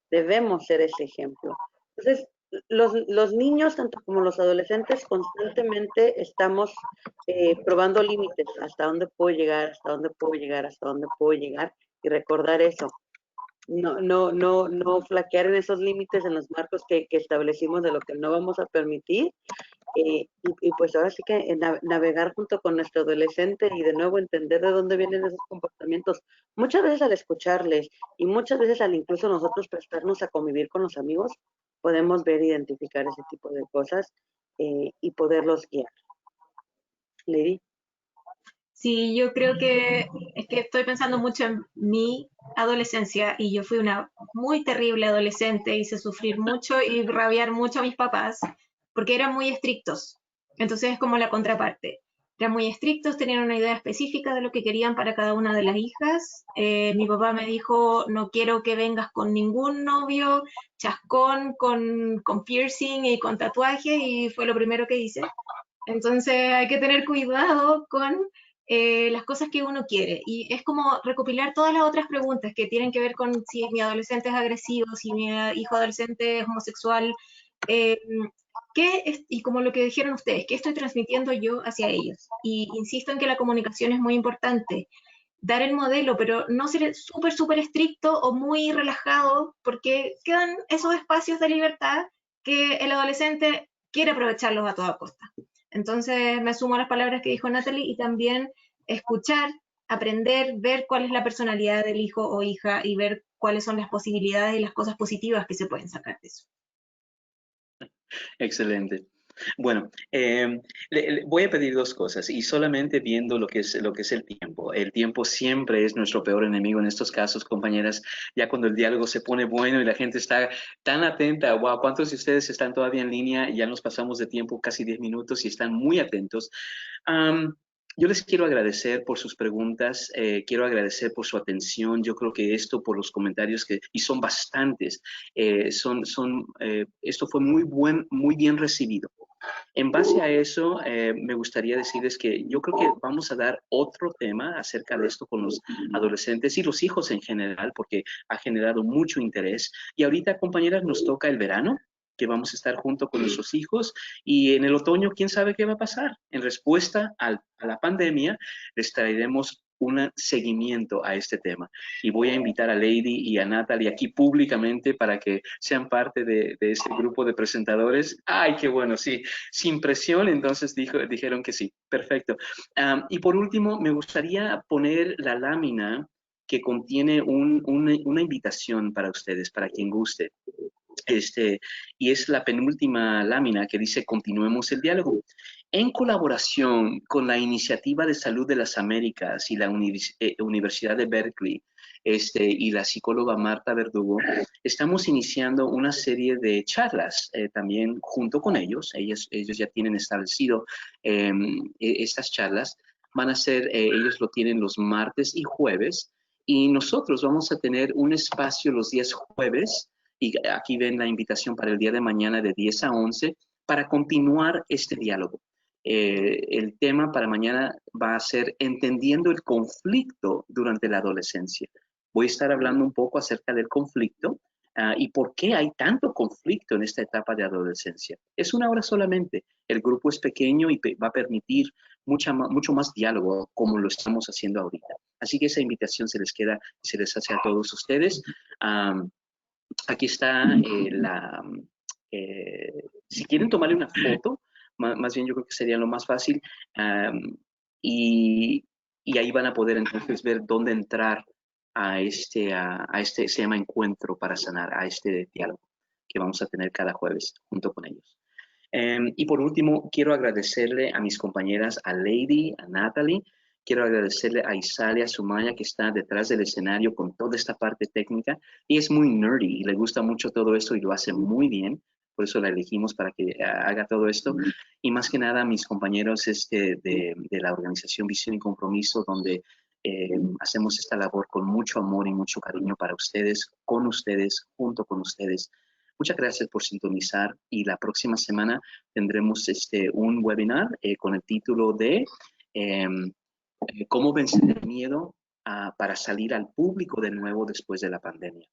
debemos ser ese ejemplo. Entonces, los niños, tanto como los adolescentes, constantemente estamos probando límites, hasta dónde puedo llegar, hasta dónde puedo llegar, hasta dónde puedo llegar, y recordar eso. No flaquear en esos límites, en los marcos que establecimos de lo que no vamos a permitir, y pues ahora sí que navegar junto con nuestro adolescente y de nuevo entender de dónde vienen esos comportamientos. Muchas veces al escucharles y muchas veces al incluso nosotros prestarnos a convivir con los amigos, podemos ver e identificar ese tipo de cosas y poderlos guiar. Lady. Sí, yo creo que es que estoy pensando mucho en mi adolescencia y yo fui una muy terrible adolescente, hice sufrir mucho y rabiar mucho a mis papás porque eran muy estrictos. Entonces es como la contraparte. eran muy estrictos, tenían una idea específica de lo que querían para cada una de las hijas. Mi papá me dijo, no quiero que vengas con ningún novio chascón, con piercing y con tatuaje, y fue lo primero que hice. Entonces hay que tener cuidado con las cosas que uno quiere. Y es como recopilar todas las otras preguntas que tienen que ver con si mi adolescente es agresivo, si mi hijo adolescente es homosexual, eh, y como lo que dijeron ustedes, ¿qué estoy transmitiendo yo hacia ellos? Y insisto en que la comunicación es muy importante. Dar el modelo, pero no ser súper, súper estricto o muy relajado, porque quedan esos espacios de libertad que el adolescente quiere aprovecharlos a toda costa. Entonces me sumo a las palabras que dijo Natalie y también escuchar, aprender, ver cuál es la personalidad del hijo o hija y ver cuáles son las posibilidades y las cosas positivas que se pueden sacar de eso. Excelente. Bueno, voy a pedir dos cosas y solamente viendo lo que es el tiempo. El tiempo siempre es nuestro peor enemigo en estos casos, compañeras. Ya cuando el diálogo se pone bueno y la gente está tan atenta, wow, ¿cuántos de ustedes están todavía en línea? Ya nos pasamos de tiempo casi 10 minutos y están muy atentos. Yo les quiero agradecer por sus preguntas, quiero agradecer por su atención. Yo creo que esto por los comentarios y son bastantes, esto fue muy bien recibido. En base a eso, me gustaría decirles que yo creo que vamos a dar otro tema acerca de esto con los adolescentes y los hijos en general, porque ha generado mucho interés. Y ahorita, compañeras, nos toca el verano, que vamos a estar junto con nuestros hijos, y en el otoño, ¿quién sabe qué va a pasar? En respuesta a la pandemia, les traeremos un seguimiento a este tema. Y voy a invitar a Lady y a Natalie aquí públicamente para que sean parte de este grupo de presentadores. ¡Ay, qué bueno! Sí, sin presión, entonces dijeron que sí. Perfecto. Y por último, me gustaría poner la lámina que contiene una invitación para ustedes, para quien guste. Y es la penúltima lámina que dice continuemos el diálogo. En colaboración con la Iniciativa de Salud de las Américas y la Universidad de Berkeley y la psicóloga Marta Verdugo, estamos iniciando una serie de charlas también junto con ellos. Ellos ya tienen establecido estas charlas. Van a ser, ellos lo tienen los martes y jueves, y nosotros vamos a tener un espacio los días jueves. Y aquí ven la invitación para el día de mañana de 10 a 11 para continuar este diálogo. El tema para mañana va a ser entendiendo el conflicto durante la adolescencia. Voy a estar hablando un poco acerca del conflicto y por qué hay tanto conflicto en esta etapa de adolescencia. Es una hora solamente. El grupo es pequeño y va a permitir mucho más diálogo como lo estamos haciendo ahorita. Así que esa invitación se les hace a todos ustedes. Aquí está si quieren tomarle una foto, más bien yo creo que sería lo más fácil, y ahí van a poder entonces ver dónde entrar a este se llama Encuentro para Sanar, a este diálogo que vamos a tener cada jueves junto con ellos. Y por último, quiero agradecerle a mis compañeras, a Lady, a Natalie. Quiero agradecerle a Isalia Sumaya, que está detrás del escenario con toda esta parte técnica. Y es muy nerdy y le gusta mucho todo esto y lo hace muy bien. Por eso la elegimos para que haga todo esto. Y más que nada, mis compañeros de la organización Visión y Compromiso, donde hacemos esta labor con mucho amor y mucho cariño para ustedes, junto con ustedes. Muchas gracias por sintonizar y la próxima semana tendremos un webinar con el título de ¿Cómo vencer el miedo para salir al público de nuevo después de la pandemia?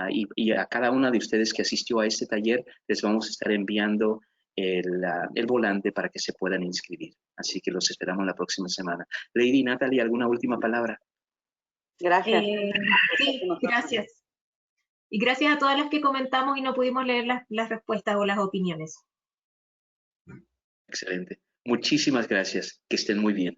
Y a cada una de ustedes que asistió a este taller les vamos a estar enviando el volante para que se puedan inscribir. Así que los esperamos la próxima semana. Lady Natalie, ¿alguna última palabra? Gracias. Sí, gracias. Y gracias a todas las que comentamos y no pudimos leer las respuestas o las opiniones. Excelente. Muchísimas gracias. Que estén muy bien.